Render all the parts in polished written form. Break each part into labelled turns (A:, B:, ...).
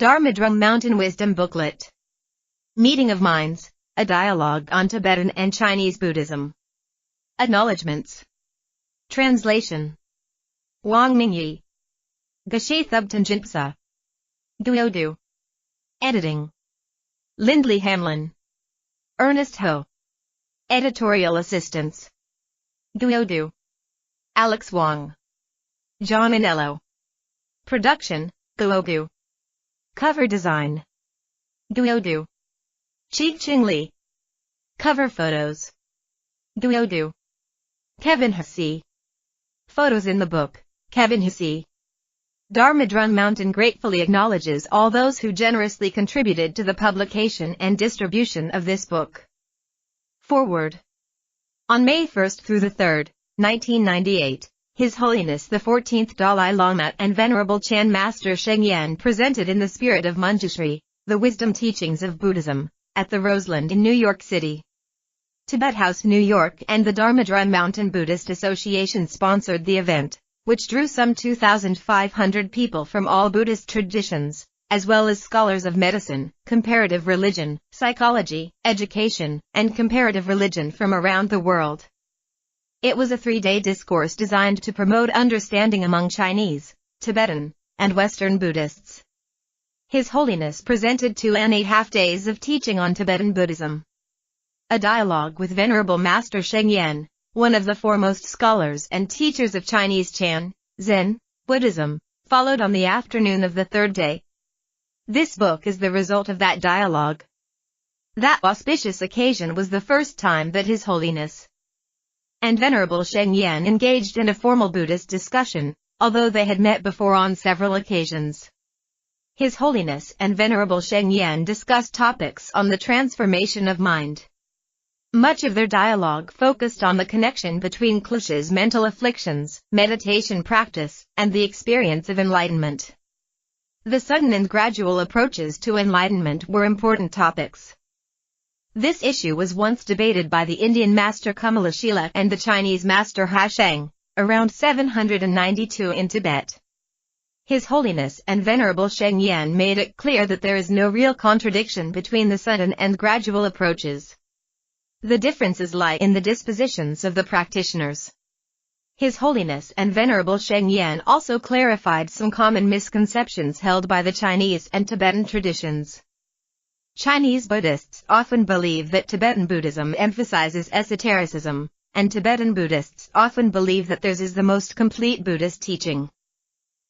A: Dharma DrumMountain Wisdom Booklet. Meeting of Minds, a dialogue on Tibetan and Chinese Buddhism. Acknowledgements. Translation. Wang Mingyi. Gashi Thubtan Jinpsa. Duodu. Editing. Lindley Hamlin. Ernest Ho. Editorial assistance. Duodu. Alex Wong. John Anello. Production, Duodu. Cover design. Duodu. Chi-Ching Lee. Cover photos. Duodu. Kevin Hussey. Photos in the book, Kevin Hussey. Dharma DrumMountain gratefully acknowledges all those who generously contributed to the publication and distribution of this book. Forward. On May 1st through the 3rd, 1998, His Holiness the 14th Dalai Lama and Venerable Chan Master Sheng Yen presented in the spirit of Manjushri, the wisdom teachings of Buddhism, at the Roseland in New York City. Tibet House, New York and the Dharma DrumMountain Buddhist Association sponsored the event, which drew some 2,500 people from all Buddhist traditions, as well as scholars of medicine, comparative religion, psychology, education, and comparative religion from around the world. It was a 3-day discourse designed to promote understanding among Chinese, Tibetan, and Western Buddhists. His Holiness presented 2.5 days of teaching on Tibetan Buddhism. A dialogue with Venerable Master Sheng Yen, one of the foremost scholars and teachers of Chinese Chan, Zen, Buddhism, followed on the afternoon of the 3rd day. This book is the result of that dialogue. That auspicious occasion was the first time that His Holiness and Venerable Sheng Yen engaged in a formal Buddhist discussion, although they had met before on several occasions. His Holiness and Venerable Sheng Yen discussed topics on the transformation of mind. Much of their dialogue focused on the connection between kleshas, mental afflictions, meditation practice, and the experience of enlightenment. The sudden and gradual approaches to enlightenment were important topics. This issue was once debated by the Indian master Kamalashila and the Chinese master Hasheng, around 792 in Tibet. His Holiness and Venerable Sheng Yen made it clear that there is no real contradiction between the sudden and gradual approaches. The differences lie in the dispositions of the practitioners. His Holiness and Venerable Sheng Yen also clarified some common misconceptions held by the Chinese and Tibetan traditions. Chinese Buddhists often believe that Tibetan Buddhism emphasizes esotericism, and Tibetan Buddhists often believe that theirs is the most complete Buddhist teaching.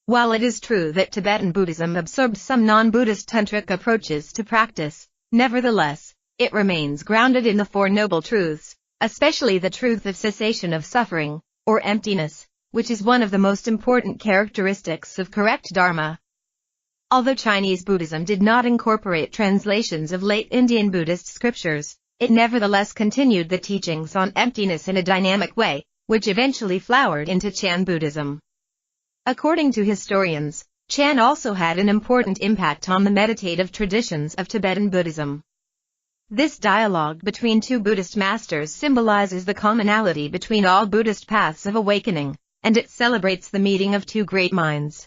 A: While it is true that Tibetan Buddhism absorbed some non-Buddhist tantric approaches to practice, nevertheless, it remains grounded in the Four Noble Truths, especially the truth of cessation of suffering, or emptiness, which is one of the most important characteristics of correct Dharma. Although Chinese Buddhism did not incorporate translations of late Indian Buddhist scriptures, it nevertheless continued the teachings on emptiness in a dynamic way, which eventually flowered into Chan Buddhism. According to historians, Chan also had an important impact on the meditative traditions of Tibetan Buddhism. This dialogue between two Buddhist masters symbolizes the commonality between all Buddhist paths of awakening, and it celebrates the meeting of two great minds.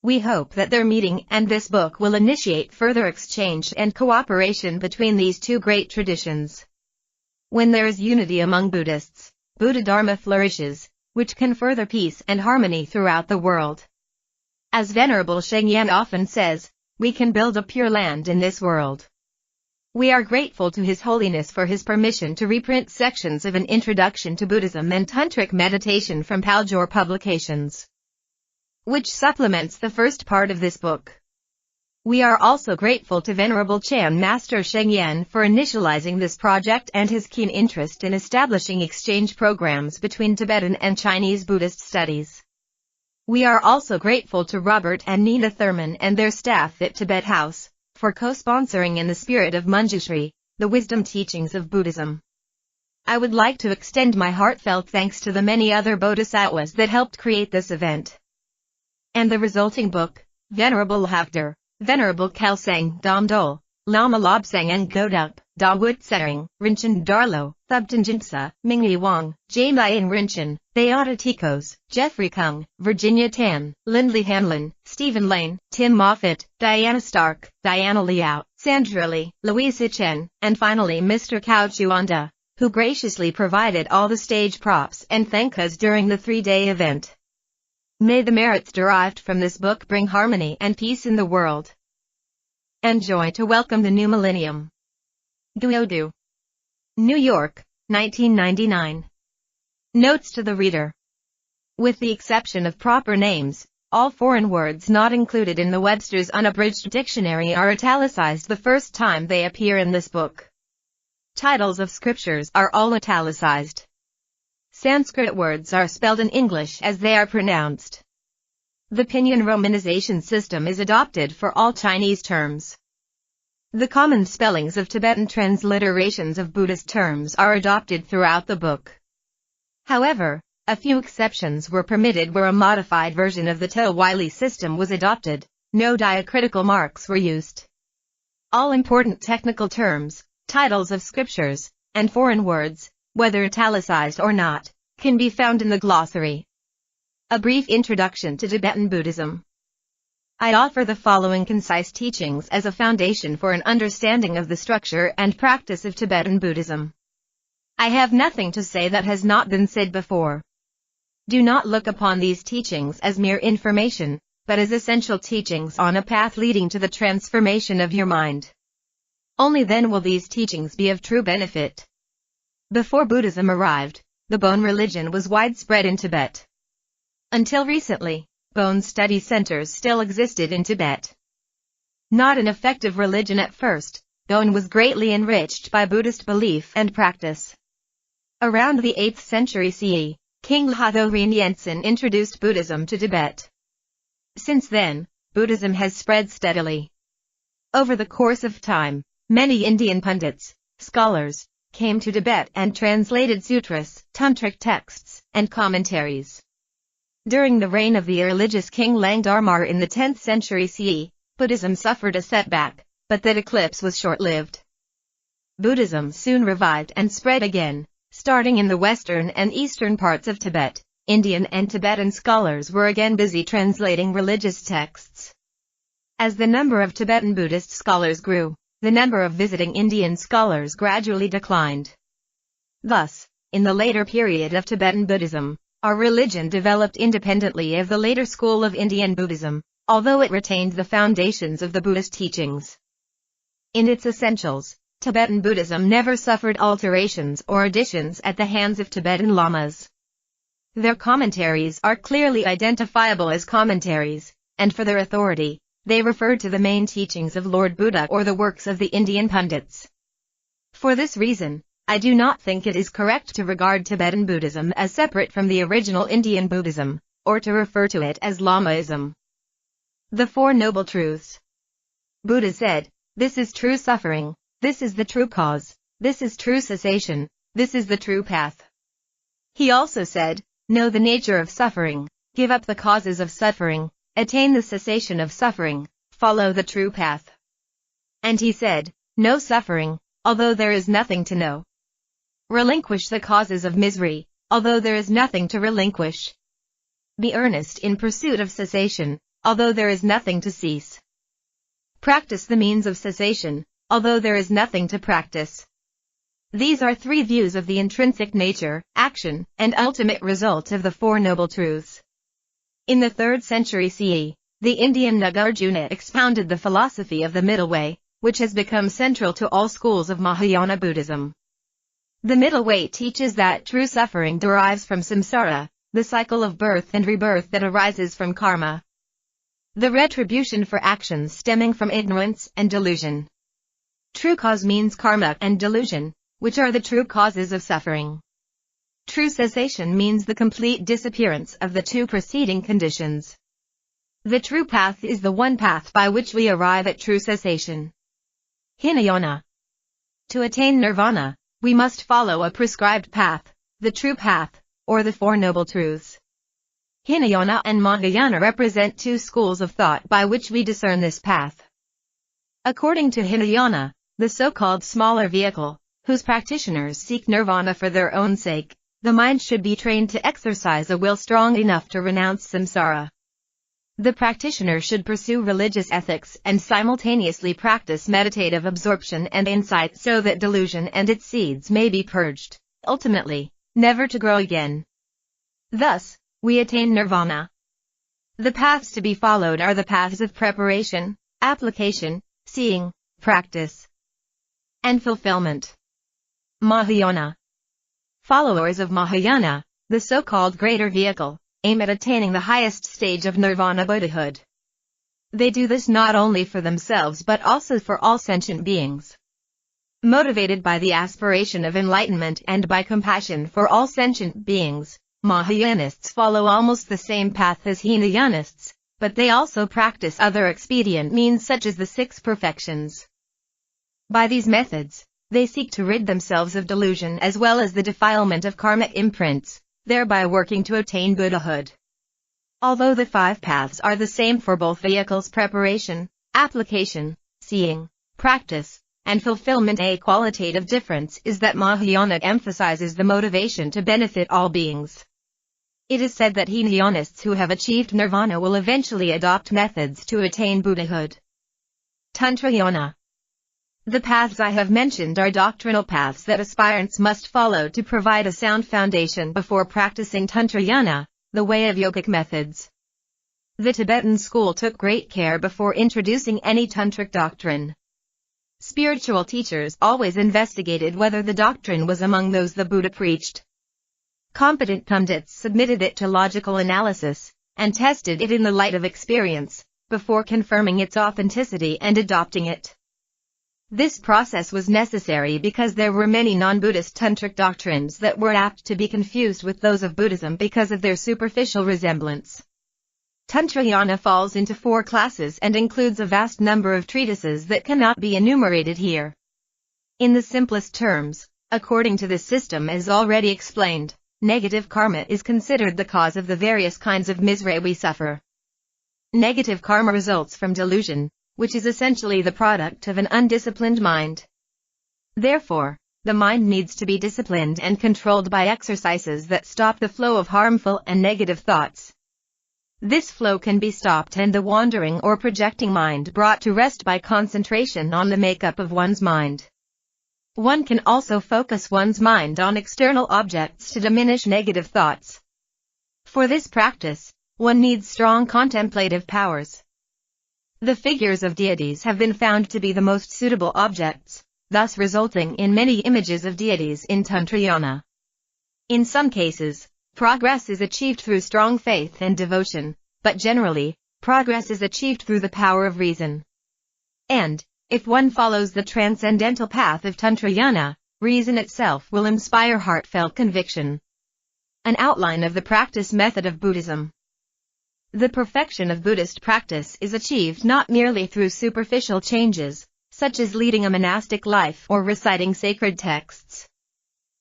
A: We hope that their meeting and this book will initiate further exchange and cooperation between these two great traditions. When there is unity among Buddhists, Buddha Dharma flourishes, which can further peace and harmony throughout the world. As Venerable Sheng Yen often says, we can build a pure land in this world. We are grateful to His Holiness for his permission to reprint sections of an Introduction to Buddhism and Tantric Meditation from Paljor Publications, which supplements the first part of this book. We are also grateful to Venerable Chan Master Sheng Yen for initializing this project and his keen interest in establishing exchange programs between Tibetan and Chinese Buddhist studies. We are also grateful to Robert and Nina Thurman and their staff at Tibet House for co-sponsoring in the spirit of Manjushri, the wisdom teachings of Buddhism. I would like to extend my heartfelt thanks to the many other bodhisattvas that helped create this event and the resulting book, Venerable Haftar, Venerable Kelsang Damdol, Lama Lobsang and Godup, Da Wut Sering, Rinchen Darlo, Thubten Jinsa, Mingyi Wang, Jamayan Rinchen, Theata Tikos, Jeffrey Kung, Virginia Tan, Lindley Hanlon, Stephen Lane, Tim Moffat, Diana Stark, Diana Liao, Sandra Lee, Louisa Chen, and finally Mr. Cao Chuanda, who graciously provided all the stage props and thanked us during the 3-day event. May the merits derived from this book bring harmony and peace in the world, and joy to welcome the new millennium. Guodu, New York, 1999. Notes to the reader. With the exception of proper names, all foreign words not included in the Webster's Unabridged Dictionary are italicized the first time they appear in this book. Titles of scriptures are all italicized. Sanskrit words are spelled in English as they are pronounced. The pinyin romanization system is adopted for all Chinese terms. The common spellings of Tibetan transliterations of Buddhist terms are adopted throughout the book. However, a few exceptions were permitted where a modified version of the To-Wiley system was adopted. No diacritical marks were used. All important technical terms, titles of scriptures, and foreign words, whether italicized or not, can be found in the glossary. A brief introduction to Tibetan Buddhism. I offer the following concise teachings as a foundation for an understanding of the structure and practice of Tibetan Buddhism. I have nothing to say that has not been said before. Do not look upon these teachings as mere information, but as essential teachings on a path leading to the transformation of your mind. Only then will these teachings be of true benefit. Before Buddhism arrived, the Bon religion was widespread in Tibet. Until recently, Bon study centers still existed in Tibet. Not an effective religion at first, Bon was greatly enriched by Buddhist belief and practice. Around the 8th century CE, King Lhotho Rinyensen introduced Buddhism to Tibet. Since then, Buddhism has spread steadily. Over the course of time, many Indian pundits, scholars, came to Tibet and translated sutras, tantric texts, and commentaries. During the reign of the religious king Langdarmar in the 10th century CE, Buddhism suffered a setback, but that eclipse was short-lived. Buddhism soon revived and spread again, starting in the western and eastern parts of Tibet. Indian and Tibetan scholars were again busy translating religious texts. As the number of Tibetan Buddhist scholars grew, the number of visiting Indian scholars gradually declined. Thus, in the later period of Tibetan Buddhism, our religion developed independently of the later school of Indian Buddhism, although it retained the foundations of the Buddhist teachings. In its essentials, Tibetan Buddhism never suffered alterations or additions at the hands of Tibetan lamas. Their commentaries are clearly identifiable as commentaries, and for their authority, they refer to the main teachings of Lord Buddha or the works of the Indian pundits. For this reason, I do not think it is correct to regard Tibetan Buddhism as separate from the original Indian Buddhism, or to refer to it as Lamaism. The Four Noble Truths. Buddha said, "This is true suffering, this is the true cause, this is true cessation, this is the true path." He also said, "Know the nature of suffering, give up the causes of suffering, attain the cessation of suffering, follow the true path." And he said, "Know suffering, although there is nothing to know. Relinquish the causes of misery, although there is nothing to relinquish. Be earnest in pursuit of cessation, although there is nothing to cease. Practice the means of cessation, although there is nothing to practice." These are three views of the intrinsic nature, action, and ultimate result of the Four Noble Truths. In the 3rd century CE, the Indian Nagarjuna expounded the philosophy of the Middle Way, which has become central to all schools of Mahayana Buddhism. The Middle Way teaches that true suffering derives from samsara, the cycle of birth and rebirth that arises from karma, the retribution for actions stemming from ignorance and delusion. True cause means karma and delusion, which are the true causes of suffering. True cessation means the complete disappearance of the two preceding conditions. The true path is the one path by which we arrive at true cessation. Hinayana. To attain nirvana, we must follow a prescribed path, the true path, or the Four Noble Truths. Hinayana and Mahayana represent two schools of thought by which we discern this path. According to Hinayana, the so-called smaller vehicle, whose practitioners seek nirvana for their own sake, the mind should be trained to exercise a will strong enough to renounce samsara. The practitioner should pursue religious ethics and simultaneously practice meditative absorption and insight so that delusion and its seeds may be purged, ultimately, never to grow again. Thus, we attain nirvana. The paths to be followed are the paths of preparation, application, seeing, practice, and fulfillment. Mahayana. Followers of Mahayana, the so-called greater vehicle, aim at attaining the highest stage of nirvana Buddhahood. They do this not only for themselves but also for all sentient beings. Motivated by the aspiration of enlightenment and by compassion for all sentient beings, Mahayanists follow almost the same path as Hinayanists, but they also practice other expedient means such as the 6 perfections. By these methods, they seek to rid themselves of delusion as well as the defilement of karmic imprints, thereby working to attain Buddhahood. Although the 5 paths are the same for both vehicles: preparation, application, seeing, practice, and fulfillment, a qualitative difference is that Mahayana emphasizes the motivation to benefit all beings. It is said that Hinayanists who have achieved nirvana will eventually adopt methods to attain Buddhahood. Tantrayana. The paths I have mentioned are doctrinal paths that aspirants must follow to provide a sound foundation before practicing Tantrayana, the way of yogic methods. The Tibetan school took great care before introducing any tantric doctrine. Spiritual teachers always investigated whether the doctrine was among those the Buddha preached. Competent pundits submitted it to logical analysis, and tested it in the light of experience, before confirming its authenticity and adopting it. This process was necessary because there were many non-Buddhist tantric doctrines that were apt to be confused with those of Buddhism because of their superficial resemblance. Tantrayana falls into 4 classes and includes a vast number of treatises that cannot be enumerated here. In the simplest terms, according to this system as already explained, negative karma is considered the cause of the various kinds of misery we suffer. Negative karma results from delusion, which is essentially the product of an undisciplined mind. Therefore, the mind needs to be disciplined and controlled by exercises that stop the flow of harmful and negative thoughts. This flow can be stopped and the wandering or projecting mind brought to rest by concentration on the makeup of one's mind. One can also focus one's mind on external objects to diminish negative thoughts. For this practice, one needs strong contemplative powers. The figures of deities have been found to be the most suitable objects, thus resulting in many images of deities in Tantrayana. In some cases, progress is achieved through strong faith and devotion, but generally, progress is achieved through the power of reason. And, if one follows the transcendental path of Tantrayana, reason itself will inspire heartfelt conviction. An outline of the practice method of Buddhism. The perfection of Buddhist practice is achieved not merely through superficial changes, such as leading a monastic life or reciting sacred texts.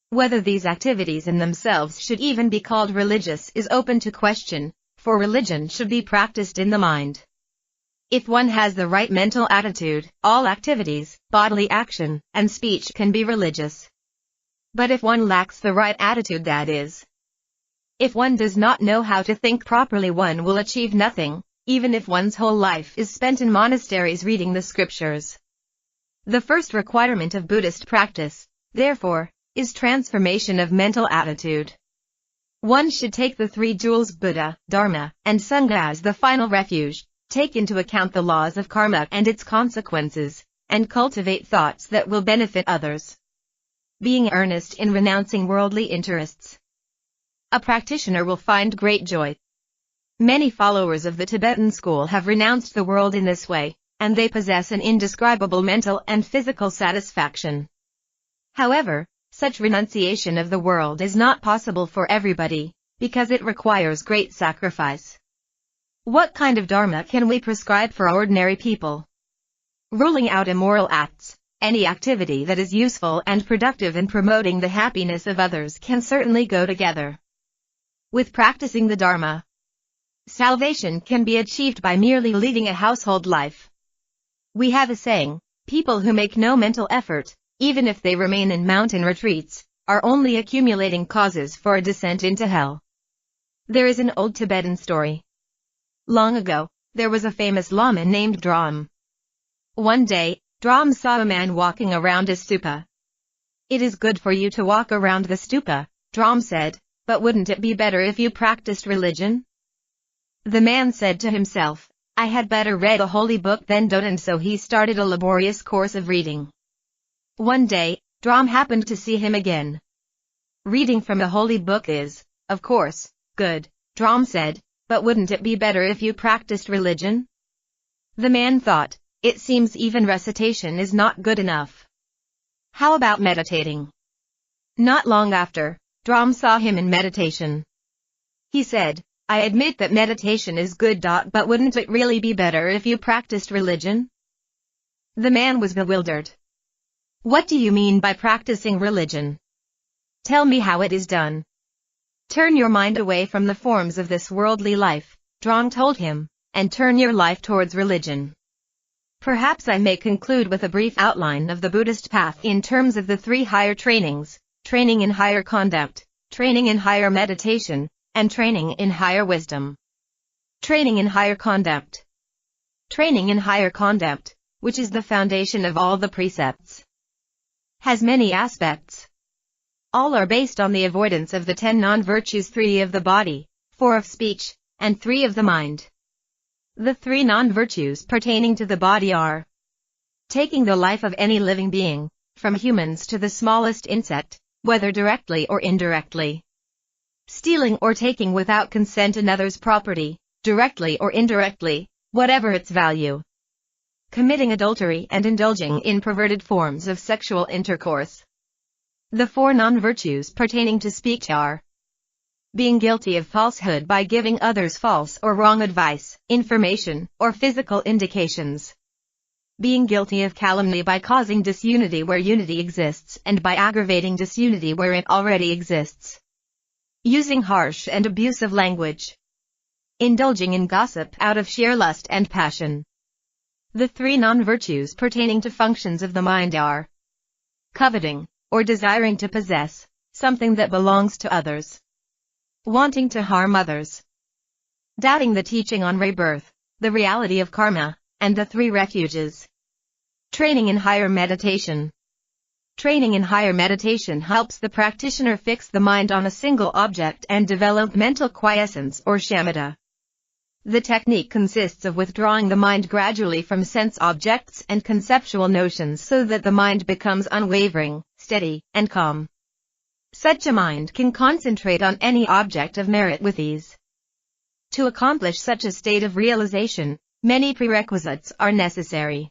A: Whether these activities in themselves should even be called religious is open to question, for religion should be practiced in the mind. If one has the right mental attitude, all activities, bodily action, and speech can be religious. But if one lacks the right attitude, that is, if one does not know how to think properly, one will achieve nothing, even if one's whole life is spent in monasteries reading the scriptures. The first requirement of Buddhist practice, therefore, is transformation of mental attitude. One should take the 3 jewels Buddha, Dharma, and Sangha as the final refuge, take into account the laws of karma and its consequences, and cultivate thoughts that will benefit others. Being earnest in renouncing worldly interests. A practitioner will find great joy. Many followers of the Tibetan school have renounced the world in this way, and they possess an indescribable mental and physical satisfaction. However, such renunciation of the world is not possible for everybody, because it requires great sacrifice. What kind of dharma can we prescribe for ordinary people? Ruling out immoral acts, any activity that is useful and productive in promoting the happiness of others can certainly go together with practicing the Dharma. Salvation can be achieved by merely leading a household life. We have a saying, people who make no mental effort, even if they remain in mountain retreats, are only accumulating causes for a descent into hell. There is an old Tibetan story. Long ago, there was a famous lama named Drum. One day, Drum saw a man walking around a stupa. "It is good for you to walk around the stupa," Drum said, "but wouldn't it be better if you practiced religion?" The man said to himself, "I had better read a holy book than don't," and so he started a laborious course of reading. One day, Drum happened to see him again. "Reading from a holy book is, of course, good," Drum said, "but wouldn't it be better if you practiced religion?" The man thought, "It seems even recitation is not good enough. How about meditating?" Not long after, Drum saw him in meditation. He said, "I admit that meditation is good, but wouldn't it really be better if you practiced religion?" The man was bewildered. "What do you mean by practicing religion? Tell me how it is done." "Turn your mind away from the forms of this worldly life," Drum told him, "and turn your life towards religion." Perhaps I may conclude with a brief outline of the Buddhist path in terms of the three higher trainings: training in higher conduct, training in higher meditation, and training in higher wisdom. Training in higher conduct. Training in higher conduct, which is the foundation of all the precepts, has many aspects. All are based on the avoidance of the 10 non-virtues, 3 of the body, 4 of speech, and 3 of the mind. The 3 non-virtues pertaining to the body are taking the life of any living being, from humans to the smallest insect, whether directly or indirectly. Stealing or taking without consent another's property, directly or indirectly, whatever its value. Committing adultery and indulging in perverted forms of sexual intercourse. The 4 non-virtues pertaining to speech are being guilty of falsehood by giving others false or wrong advice, information, or physical indications. Being guilty of calumny by causing disunity where unity exists and by aggravating disunity where it already exists. Using harsh and abusive language. Indulging in gossip out of sheer lust and passion. The 3 non-virtues pertaining to functions of the mind are coveting, or desiring to possess, something that belongs to others. Wanting to harm others. Doubting the teaching on rebirth, the reality of karma, and the 3 refuges. Training in higher meditation. Training in higher meditation helps the practitioner fix the mind on a single object and develop mental quiescence or shamatha. The technique consists of withdrawing the mind gradually from sense objects and conceptual notions so that the mind becomes unwavering, steady, and calm. Such a mind can concentrate on any object of merit with ease. To accomplish such a state of realization, many prerequisites are necessary.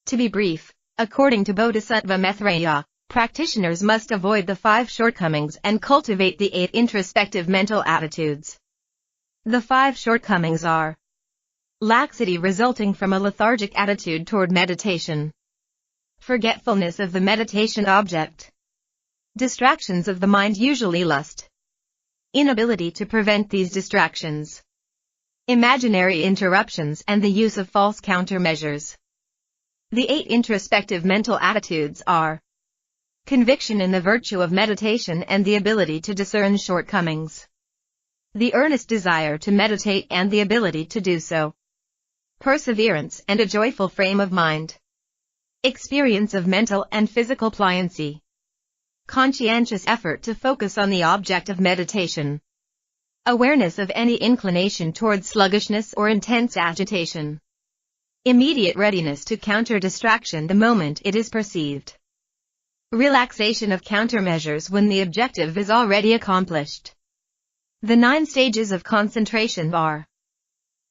A: To be brief, according to Bodhisattva Maitreya, practitioners must avoid the 5 shortcomings and cultivate the 8 introspective mental attitudes. The 5 shortcomings are laxity resulting from a lethargic attitude toward meditation, forgetfulness of the meditation object, distractions of the mind, usually lust, inability to prevent these distractions, imaginary interruptions, and the use of false countermeasures. The 8 introspective mental attitudes are conviction in the virtue of meditation and the ability to discern shortcomings, the earnest desire to meditate and the ability to do so, perseverance and a joyful frame of mind, experience of mental and physical pliancy, conscientious effort to focus on the object of meditation, awareness of any inclination toward sluggishness or intense agitation, immediate readiness to counter distraction the moment it is perceived, relaxation of countermeasures when the objective is already accomplished. The 9 stages of concentration are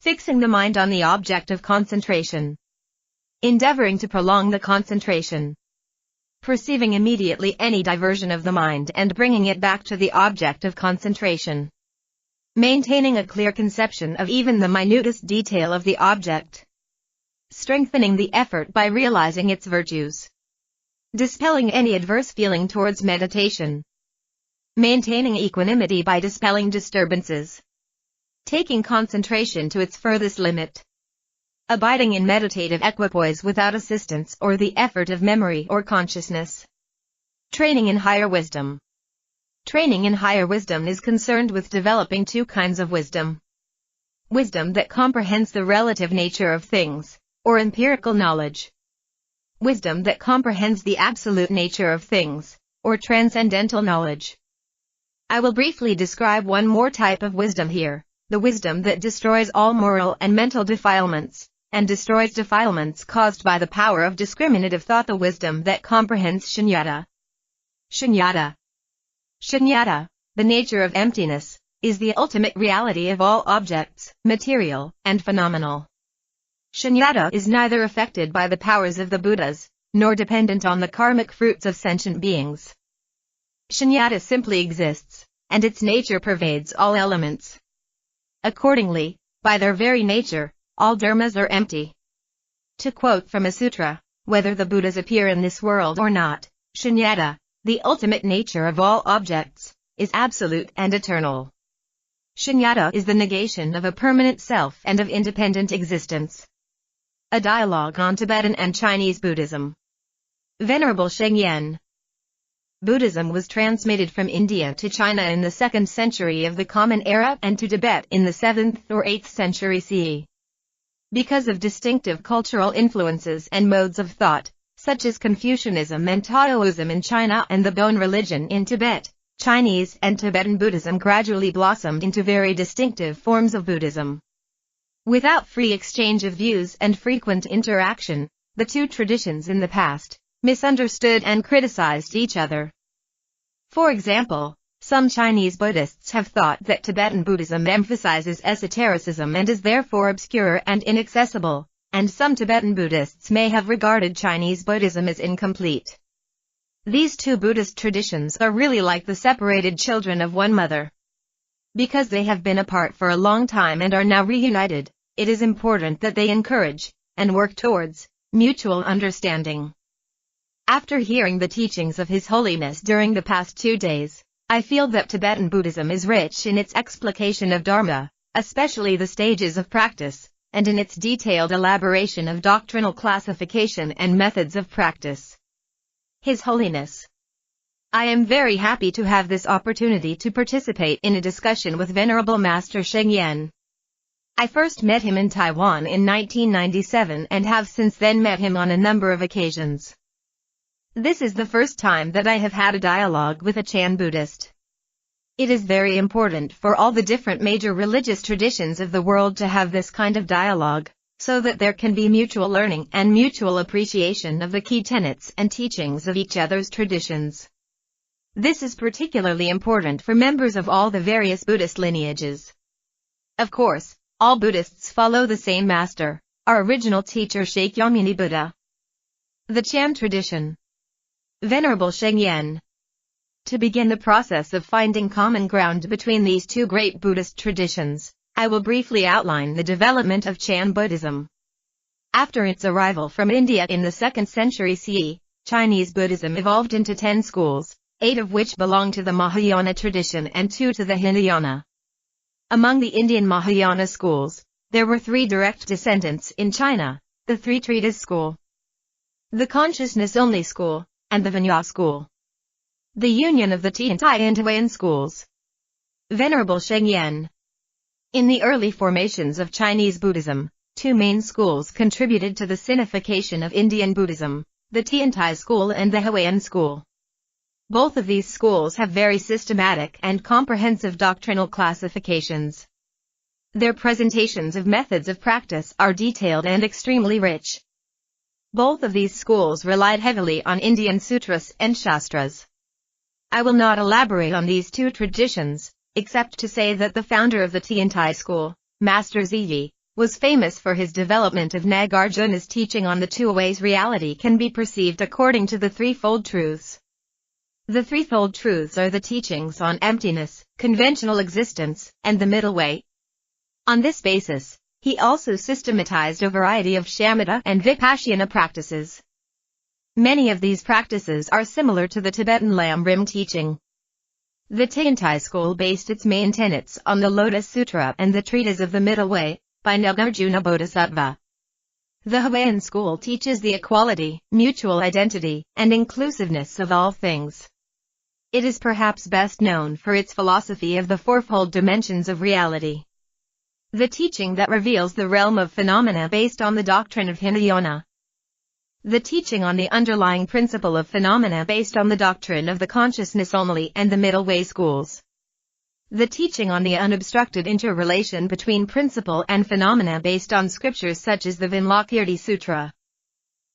A: fixing the mind on the object of concentration, endeavoring to prolong the concentration, perceiving immediately any diversion of the mind and bringing it back to the object of concentration, maintaining a clear conception of even the minutest detail of the object, strengthening the effort by realizing its virtues, dispelling any adverse feeling towards meditation, maintaining equanimity by dispelling disturbances, taking concentration to its furthest limit, abiding in meditative equipoise without assistance or the effort of memory or consciousness. Training in higher wisdom. Training in higher wisdom is concerned with developing two kinds of wisdom. Wisdom that comprehends the relative nature of things, or empirical knowledge. Wisdom that comprehends the absolute nature of things, or transcendental knowledge. I will briefly describe one more type of wisdom here, the wisdom that destroys all moral and mental defilements, and destroys defilements caused by the power of discriminative thought, the wisdom that comprehends shunyata. Shunyata. Shunyata, the nature of emptiness, is the ultimate reality of all objects, material and phenomenal. Shunyata is neither affected by the powers of the Buddhas, nor dependent on the karmic fruits of sentient beings. Shunyata simply exists, and its nature pervades all elements. Accordingly, by their very nature, all dharmas are empty. To quote from a sutra, whether the Buddhas appear in this world or not, shunyata, the ultimate nature of all objects, is absolute and eternal. Shunyata is the negation of a permanent self and of independent existence. A dialogue on Tibetan and Chinese Buddhism. Venerable Shengyen. Buddhism was transmitted from India to China in the 2nd century of the Common Era and to Tibet in the 7th or 8th century CE. Because of distinctive cultural influences and modes of thought, such as Confucianism and Taoism in China and the Bon religion in Tibet, Chinese and Tibetan Buddhism gradually blossomed into very distinctive forms of Buddhism. Without free exchange of views and frequent interaction, the two traditions in the past misunderstood and criticized each other. For example, some Chinese Buddhists have thought that Tibetan Buddhism emphasizes esotericism and is therefore obscure and inaccessible, and some Tibetan Buddhists may have regarded Chinese Buddhism as incomplete. These two Buddhist traditions are really like the separated children of one mother. Because they have been apart for a long time and are now reunited, it is important that they encourage, and work towards, mutual understanding. After hearing the teachings of His Holiness during the past 2 days, I feel that Tibetan Buddhism is rich in its explication of Dharma, especially the stages of practice, and in its detailed elaboration of doctrinal classification and methods of practice. His Holiness. I am very happy to have this opportunity to participate in a discussion with Venerable Master Shengyen. I first met him in Taiwan in 1997 and have since then met him on a number of occasions. This is the first time that I have had a dialogue with a Chan Buddhist. It is very important for all the different major religious traditions of the world to have this kind of dialogue, so that there can be mutual learning and mutual appreciation of the key tenets and teachings of each other's traditions. This is particularly important for members of all the various Buddhist lineages. Of course, all Buddhists follow the same master, our original teacher Shakyamuni Buddha. The Chan tradition. Venerable Shengyen. To begin the process of finding common ground between these two great Buddhist traditions, I will briefly outline the development of Chan Buddhism. After its arrival from India in the 2nd century CE, Chinese Buddhism evolved into 10 schools, 8 of which belong to the Mahayana tradition and 2 to the Hinayana. Among the Indian Mahayana schools, there were 3 direct descendants in China, the Three Treatise school, the Consciousness-only school, and the Vinaya school. The union of the Tiantai and Huayan schools. Venerable Shengyen. In the early formations of Chinese Buddhism, 2 main schools contributed to the sinification of Indian Buddhism, the Tiantai school and the Huayan school. Both of these schools have very systematic and comprehensive doctrinal classifications. Their presentations of methods of practice are detailed and extremely rich. Both of these schools relied heavily on Indian sutras and shastras. I will not elaborate on these 2 traditions, except to say that the founder of the Tiantai school, Master Zhiyi, was famous for his development of Nagarjuna's teaching on the 2 ways reality can be perceived according to the threefold truths. The threefold truths are the teachings on emptiness, conventional existence, and the middle way. On this basis, he also systematized a variety of shamatha and vipassana practices. Many of these practices are similar to the Tibetan Lam Rim teaching. The Tiantai school based its main tenets on the Lotus Sutra and the Treatise of the Middle Way, by Nagarjuna Bodhisattva. The Huayan school teaches the equality, mutual identity, and inclusiveness of all things. It is perhaps best known for its philosophy of the fourfold dimensions of reality. The teaching that reveals the realm of phenomena based on the doctrine of Hinayana. The teaching on the underlying principle of phenomena based on the doctrine of the consciousness only and the middle way schools. The teaching on the unobstructed interrelation between principle and phenomena based on scriptures such as the Vinlakirti Sutra.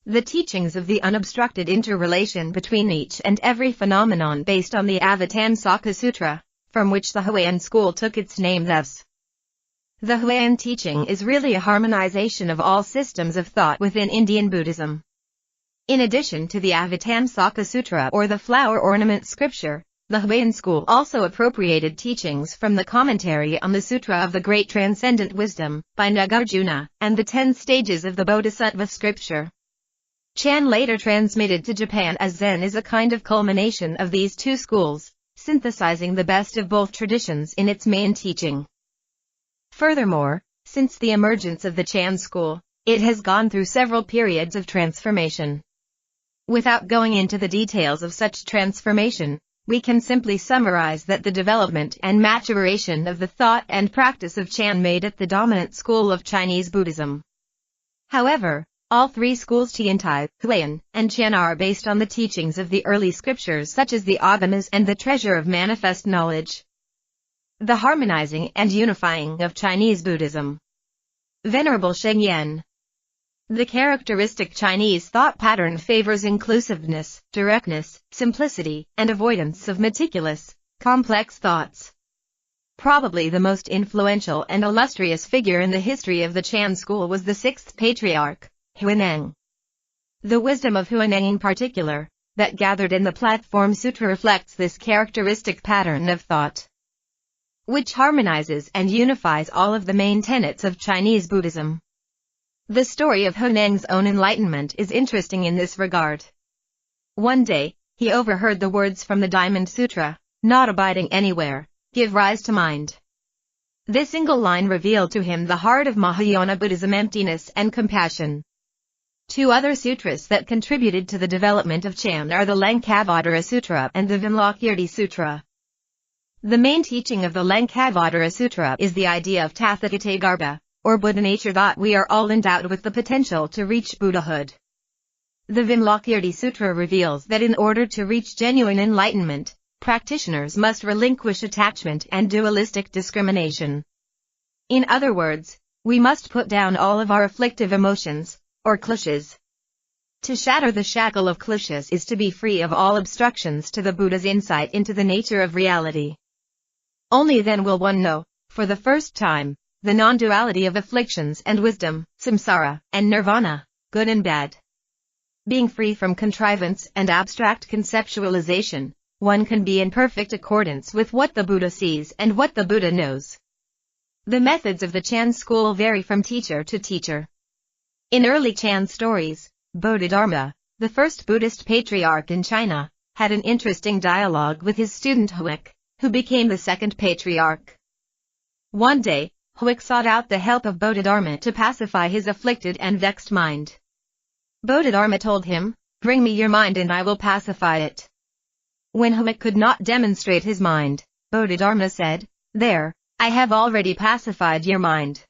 A: The teachings of the unobstructed interrelation between each and every phenomenon based on the Avatamsaka Sutra, from which the Huayan school took its name thus. The Huayan teaching is really a harmonization of all systems of thought within Indian Buddhism. In addition to the Avatamsaka Sutra or the flower ornament scripture, the Huayan school also appropriated teachings from the commentary on the Sutra of the Great Transcendent Wisdom, by Nagarjuna, and the 10 stages of the Bodhisattva scripture. Chan later transmitted to Japan as Zen is a kind of culmination of these two schools, synthesizing the best of both traditions in its main teaching. Furthermore, since the emergence of the Chan school, it has gone through several periods of transformation. Without going into the details of such transformation, we can simply summarize that the development and maturation of the thought and practice of Chan made it the dominant school of Chinese Buddhism. However, all three schools Tiantai, Huayan, and Chan are based on the teachings of the early scriptures such as the Agamas and the Treasure of Manifest Knowledge. The harmonizing and unifying of Chinese Buddhism. Venerable Sheng Yen. The characteristic Chinese thought pattern favors inclusiveness, directness, simplicity, and avoidance of meticulous, complex thoughts. Probably the most influential and illustrious figure in the history of the Chan school was the sixth patriarch, Huineng. The wisdom of Huineng in particular, that gathered in the Platform Sutra reflects this characteristic pattern of thought, which harmonizes and unifies all of the main tenets of Chinese Buddhism. The story of Huineng's own enlightenment is interesting in this regard. One day, he overheard the words from the Diamond Sutra, "Not abiding anywhere, give rise to mind." This single line revealed to him the heart of Mahayana Buddhism: emptiness and compassion. Two other sutras that contributed to the development of Chan are the Lankavatara Sutra and the Vinlakirti Sutra. The main teaching of the Lankavatara Sutra is the idea of Tathagata Garbha, or Buddha nature, that we are all endowed with the potential to reach Buddhahood. The Vinlakirti Sutra reveals that in order to reach genuine enlightenment, practitioners must relinquish attachment and dualistic discrimination. In other words, we must put down all of our afflictive emotions, or kleshas. To shatter the shackle of kleshas is to be free of all obstructions to the Buddha's insight into the nature of reality. Only then will one know, for the first time, the non-duality of afflictions and wisdom, samsara, and nirvana, good and bad. Being free from contrivance and abstract conceptualization, one can be in perfect accordance with what the Buddha sees and what the Buddha knows. The methods of the Chan school vary from teacher to teacher. In early Chan stories, Bodhidharma, the first Buddhist patriarch in China, had an interesting dialogue with his student Huik, who became the second patriarch. One day, Huik sought out the help of Bodhidharma to pacify his afflicted and vexed mind. Bodhidharma told him, "Bring me your mind and I will pacify it." When Huik could not demonstrate his mind, Bodhidharma said, "There, I have already pacified your mind."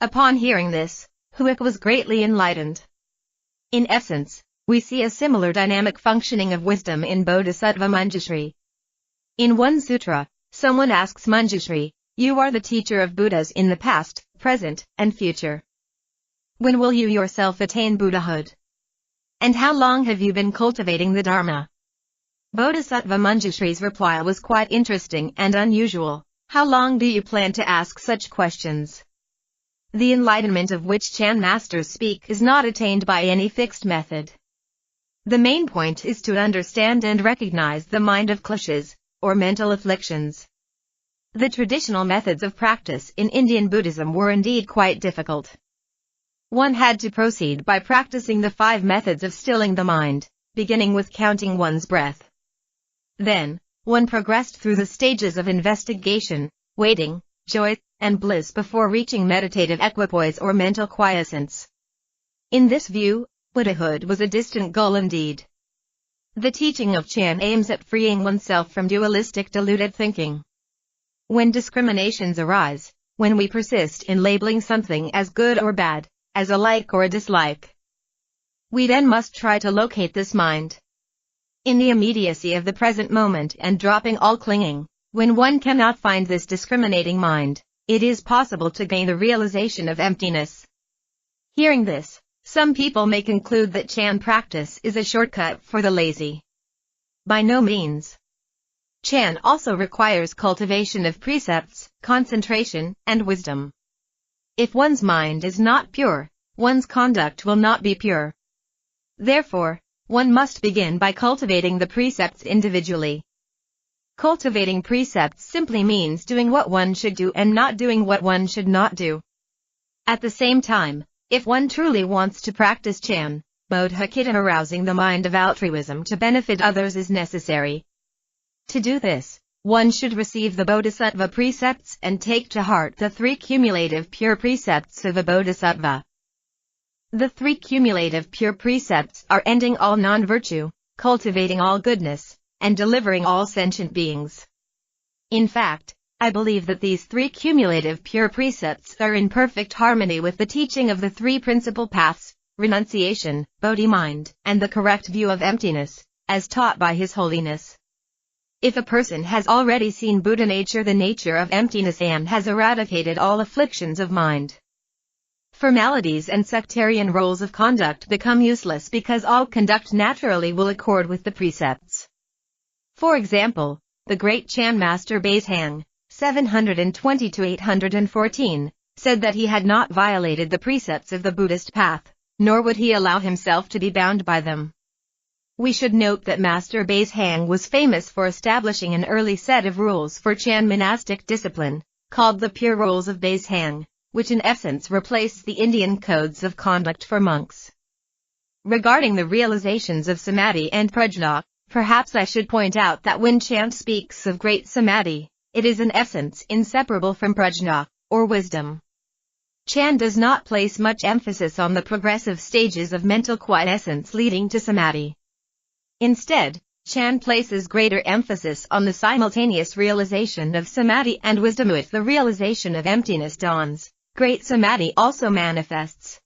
A: Upon hearing this, Huik was greatly enlightened. In essence, we see a similar dynamic functioning of wisdom in Bodhisattva Manjushri. In one sutra, someone asks Manjushri, "You are the teacher of Buddhas in the past, present, and future. When will you yourself attain Buddhahood? And how long have you been cultivating the Dharma?" Bodhisattva Manjushri's reply was quite interesting and unusual. "How long do you plan to ask such questions?" The enlightenment of which Chan masters speak is not attained by any fixed method. The main point is to understand and recognize the mind of kleshas, or mental afflictions. The traditional methods of practice in Indian Buddhism were indeed quite difficult. One had to proceed by practicing the 5 methods of stilling the mind, beginning with counting one's breath. Then, one progressed through the stages of investigation, waiting, joy, and bliss before reaching meditative equipoise or mental quiescence. In this view, Buddhahood was a distant goal indeed. The teaching of Chan aims at freeing oneself from dualistic deluded thinking. When discriminations arise, when we persist in labeling something as good or bad, as a like or a dislike, we then must try to locate this mind in the immediacy of the present moment and dropping all clinging. When one cannot find this discriminating mind, it is possible to gain the realization of emptiness. Hearing this, some people may conclude that Chan practice is a shortcut for the lazy. By no means. Chan also requires cultivation of precepts, concentration, and wisdom. If one's mind is not pure, one's conduct will not be pure. Therefore, one must begin by cultivating the precepts individually. Cultivating precepts simply means doing what one should do and not doing what one should not do. At the same time, if one truly wants to practice Chan, Bodhicitta, arousing the mind of altruism to benefit others is necessary. To do this, one should receive the Bodhisattva precepts and take to heart the 3 cumulative pure precepts of a Bodhisattva. The 3 cumulative pure precepts are ending all non-virtue, cultivating all goodness, and delivering all sentient beings. In fact, I believe that these 3 cumulative pure precepts are in perfect harmony with the teaching of the 3 principal paths, renunciation, Bodhi-mind, and the correct view of emptiness, as taught by His Holiness. If a person has already seen Buddha nature, the nature of emptiness, and has eradicated all afflictions of mind, formalities and sectarian roles of conduct become useless because all conduct naturally will accord with the precepts. For example, the great Chan master Baishang, 720–814, said that he had not violated the precepts of the Buddhist path, nor would he allow himself to be bound by them. We should note that Master Baishang was famous for establishing an early set of rules for Chan monastic discipline, called the Pure Rules of Baishang, which in essence replaced the Indian codes of conduct for monks. Regarding the realizations of samadhi and prajna, perhaps I should point out that when Chan speaks of great samadhi, it is in essence inseparable from prajna, or wisdom. Chan does not place much emphasis on the progressive stages of mental quiescence leading to samadhi. Instead, Chan places greater emphasis on the simultaneous realization of samadhi and wisdom. With the realization of emptiness dawns, great samadhi also manifests.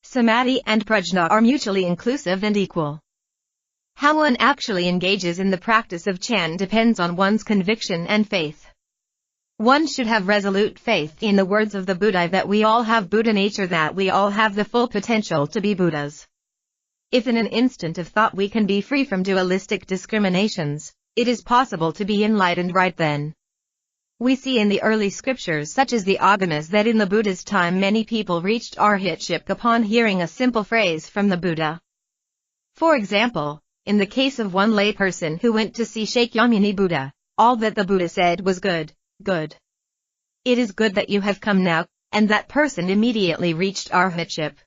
A: Samadhi and prajna are mutually inclusive and equal. How one actually engages in the practice of Chan depends on one's conviction and faith. One should have resolute faith in the words of the Buddha that we all have Buddha nature, that we all have the full potential to be Buddhas. If in an instant of thought we can be free from dualistic discriminations, it is possible to be enlightened right then. We see in the early scriptures such as the Agamas that in the Buddha's time many people reached arhatship upon hearing a simple phrase from the Buddha. For example, in the case of one lay person who went to see Shakyamuni Buddha, all that the Buddha said was good, good. It is good that you have come now, and that person immediately reached arhatship.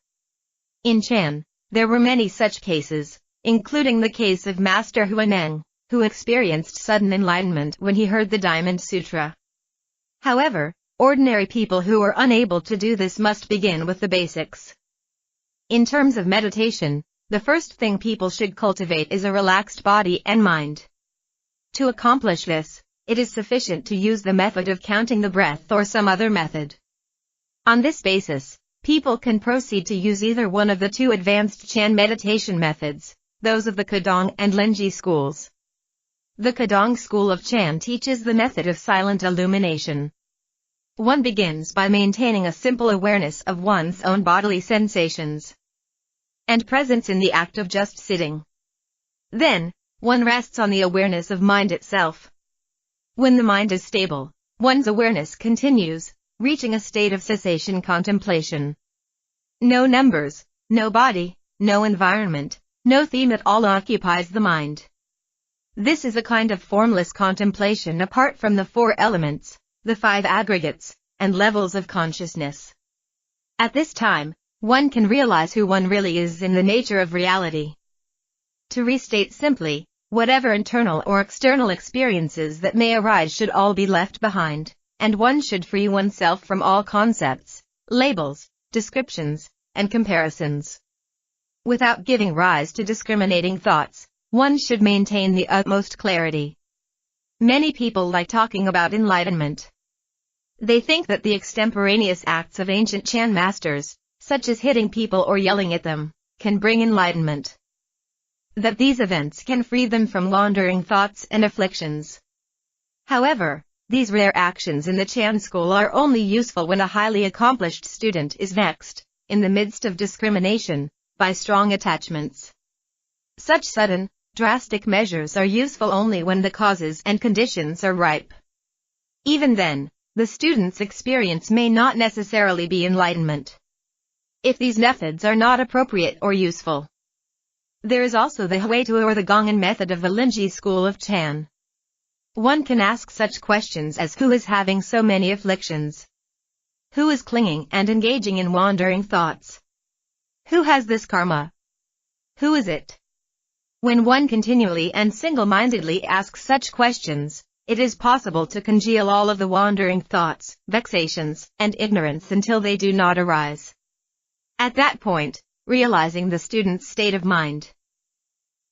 A: In Chan, there were many such cases, including the case of Master Huaneng, who experienced sudden enlightenment when he heard the Diamond Sutra. However, ordinary people who are unable to do this must begin with the basics. In terms of meditation, the first thing people should cultivate is a relaxed body and mind. To accomplish this, it is sufficient to use the method of counting the breath or some other method. On this basis, people can proceed to use either one of the 2 advanced Chan meditation methods, those of the Kadong and Lenji schools. The Kadong school of Chan teaches the method of silent illumination. One begins by maintaining a simple awareness of one's own bodily sensations and presence in the act of just sitting. Then, one rests on the awareness of mind itself. When the mind is stable, one's awareness continues, reaching a state of cessation contemplation. No numbers, no body, no environment, no theme at all occupies the mind. This is a kind of formless contemplation apart from the 4 elements, the 5 aggregates, and levels of consciousness. At this time, one can realize who one really is in the nature of reality. To restate simply, whatever internal or external experiences that may arise should all be left behind, and one should free oneself from all concepts, labels, descriptions, and comparisons. Without giving rise to discriminating thoughts, one should maintain the utmost clarity. Many people like talking about enlightenment. They think that the extemporaneous acts of ancient Chan masters, such as hitting people or yelling at them, can bring enlightenment. That these events can free them from wandering thoughts and afflictions. However, these rare actions in the Chan school are only useful when a highly accomplished student is vexed, in the midst of discrimination, by strong attachments. Such sudden, drastic measures are useful only when the causes and conditions are ripe. Even then, the student's experience may not necessarily be enlightenment. If these methods are not appropriate or useful. There is also the Huitu or the Gongan method of the Linji school of Chan. One can ask such questions as who is having so many afflictions? Who is clinging and engaging in wandering thoughts? Who has this karma? Who is it? When one continually and single-mindedly asks such questions, it is possible to congeal all of the wandering thoughts, vexations, and ignorance until they do not arise. At that point, realizing the student's state of mind.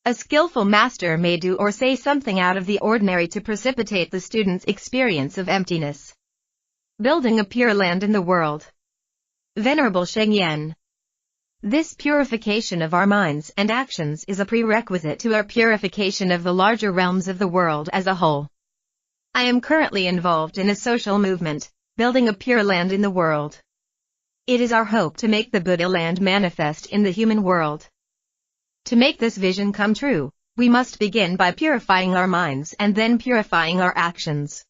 A: A skillful master may do or say something out of the ordinary to precipitate the student's experience of emptiness. Building a pure land in the world. Venerable Shengyen. This purification of our minds and actions is a prerequisite to our purification of the larger realms of the world as a whole. I am currently involved in a social movement, building a pure land in the world. It is our hope to make the Buddha land manifest in the human world. To make this vision come true, we must begin by purifying our minds and then purifying our actions.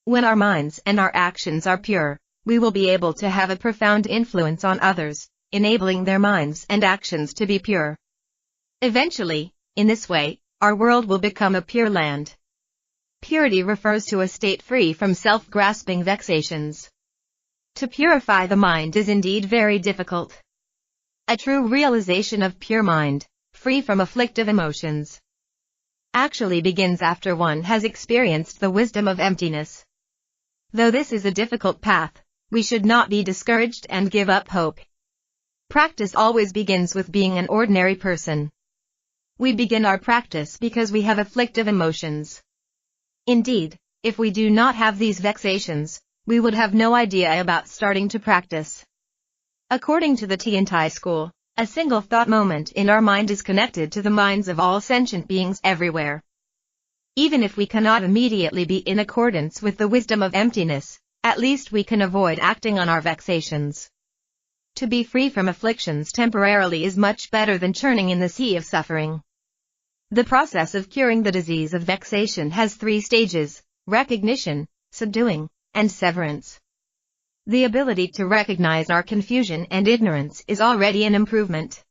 A: When our minds and our actions are pure, we will be able to have a profound influence on others, enabling their minds and actions to be pure. Eventually, in this way, our world will become a pure land. Purity refers to a state free from self-grasping vexations. To purify the mind is indeed very difficult. A true realization of pure mind, free from afflictive emotions, actually begins after one has experienced the wisdom of emptiness. Though this is a difficult path, we should not be discouraged and give up hope. Practice always begins with being an ordinary person. We begin our practice because we have afflictive emotions. Indeed, if we do not have these vexations, we would have no idea about starting to practice. According to the Tiantai school, a single thought moment in our mind is connected to the minds of all sentient beings everywhere. Even if we cannot immediately be in accordance with the wisdom of emptiness, at least we can avoid acting on our vexations. To be free from afflictions temporarily is much better than churning in the sea of suffering. The process of curing the disease of vexation has 3 stages: recognition, subduing, and severance. The ability to recognize our confusion and ignorance is already an improvement.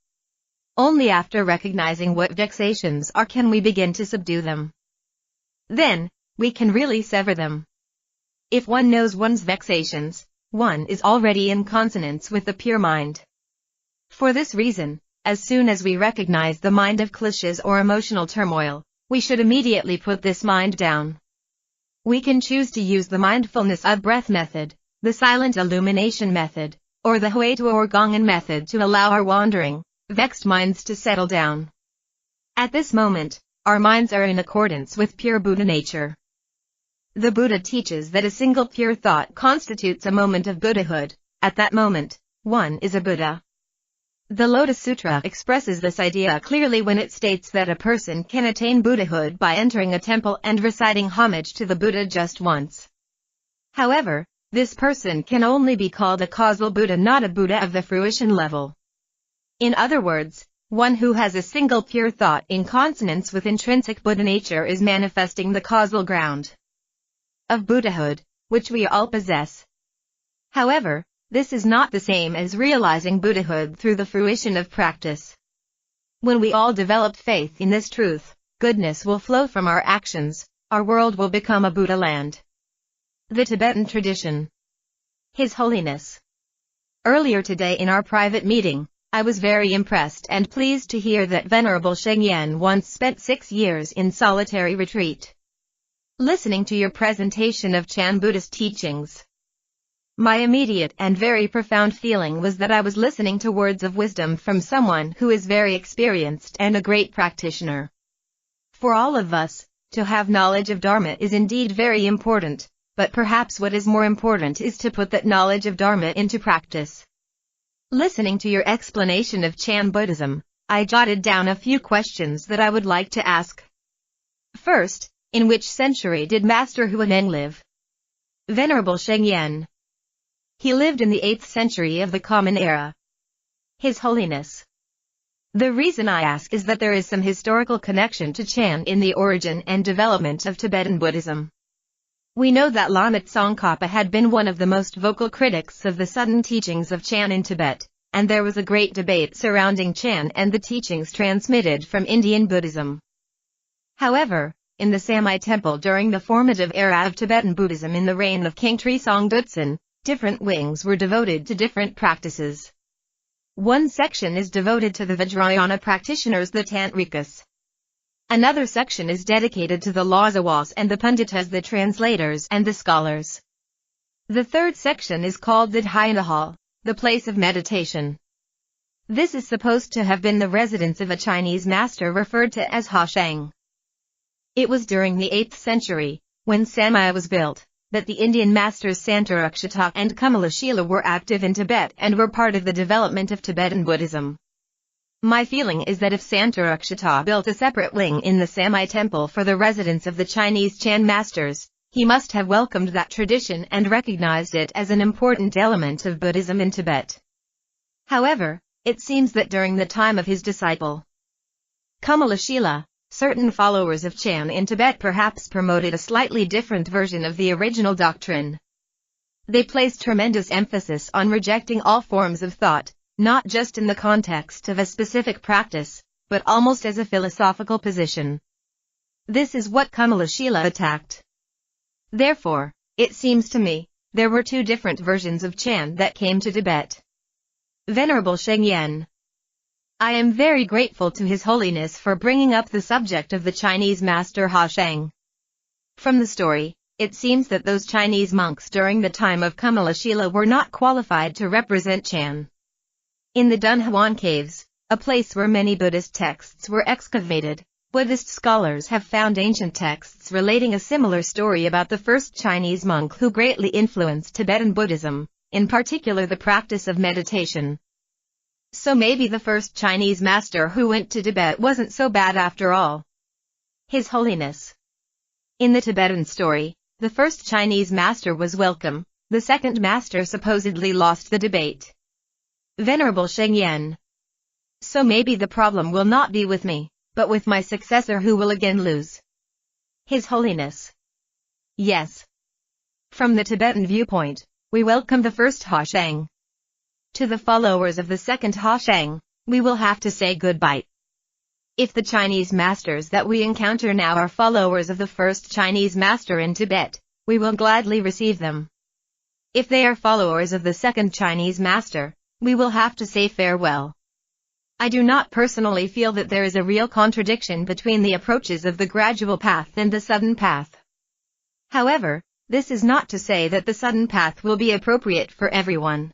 A: Only after recognizing what vexations are can we begin to subdue them. Then, we can really sever them. If one knows one's vexations, one is already in consonance with the pure mind. For this reason, as soon as we recognize the mind of cliches or emotional turmoil, we should immediately put this mind down. We can choose to use the mindfulness of breath method, the silent illumination method, or the Huitu or Gongan method to allow our wandering, vexed minds to settle down. At this moment, our minds are in accordance with pure Buddha nature. The Buddha teaches that a single pure thought constitutes a moment of Buddhahood. At that moment, one is a Buddha. The Lotus Sutra expresses this idea clearly when it states that a person can attain Buddhahood by entering a temple and reciting homage to the Buddha just once. However, this person can only be called a causal Buddha, not a Buddha of the fruition level. In other words, one who has a single pure thought in consonance with intrinsic Buddha nature is manifesting the causal ground of Buddhahood, which we all possess. However, this is not the same as realizing Buddhahood through the fruition of practice. When we all develop faith in this truth, goodness will flow from our actions, our world will become a Buddha land. The Tibetan tradition. His Holiness. Earlier today in our private meeting, I was very impressed and pleased to hear that Venerable Shengyen once spent 6 years in solitary retreat. Listening to your presentation of Chan Buddhist teachings, My immediate and very profound feeling was that I was listening to words of wisdom from someone who is very experienced and a great practitioner. For all of us, to have knowledge of Dharma is indeed very important, but perhaps what is more important is to put that knowledge of Dharma into practice. Listening to your explanation of Chan Buddhism, I jotted down a few questions that I would like to ask. First, in which century did Master Huineng live? Venerable Shengyan. He lived in the 8th century of the Common Era. His Holiness. The reason I ask is that there is some historical connection to Chan in the origin and development of Tibetan Buddhism. We know that Lama Tsongkhapa had been one of the most vocal critics of the sudden teachings of Chan in Tibet, and there was a great debate surrounding Chan and the teachings transmitted from Indian Buddhism. However, in the Samye Temple during the formative era of Tibetan Buddhism in the reign of King Trisong Dutsen, different wings were devoted to different practices. One section is devoted to the Vajrayana practitioners, the Tantrikas. Another section is dedicated to the Lazawas and the Panditas, the translators and the scholars. The third section is called the Dhyana, the place of meditation. This is supposed to have been the residence of a Chinese master referred to as Hashang. It was during the 8th century, when Samye was built, that the Indian masters Santarakshita and Kamalashila were active in Tibet and were part of the development of Tibetan Buddhism. My feeling is that if Santarakshita built a separate wing in the Samye Temple for the residence of the Chinese Chan masters, he must have welcomed that tradition and recognized it as an important element of Buddhism in Tibet. However, it seems that during the time of his disciple Kamalashila, certain followers of Chan in Tibet perhaps promoted a slightly different version of the original doctrine. They placed tremendous emphasis on rejecting all forms of thought, not just in the context of a specific practice, but almost as a philosophical position. This is what Kamalashila attacked. Therefore, it seems to me, there were two different versions of Chan that came to Tibet. Venerable Shengyan. I am very grateful to His Holiness for bringing up the subject of the Chinese master Hashang. From the story, it seems that those Chinese monks during the time of Kamalashila were not qualified to represent Chan. In the Dunhuan caves, a place where many Buddhist texts were excavated, Buddhist scholars have found ancient texts relating a similar story about the first Chinese monk who greatly influenced Tibetan Buddhism, in particular the practice of meditation. So maybe the first Chinese master who went to Tibet wasn't so bad after all. His Holiness. In the Tibetan story, the first Chinese master was welcome, the second master supposedly lost the debate. Venerable Shengyan. So maybe the problem will not be with me, but with my successor who will again lose. His Holiness. Yes. From the Tibetan viewpoint, we welcome the first Hashang. To the followers of the second Hashang, we will have to say goodbye. If the Chinese masters that we encounter now are followers of the first Chinese master in Tibet, we will gladly receive them. If they are followers of the second Chinese master, we will have to say farewell. I do not personally feel that there is a real contradiction between the approaches of the gradual path and the sudden path. However, this is not to say that the sudden path will be appropriate for everyone.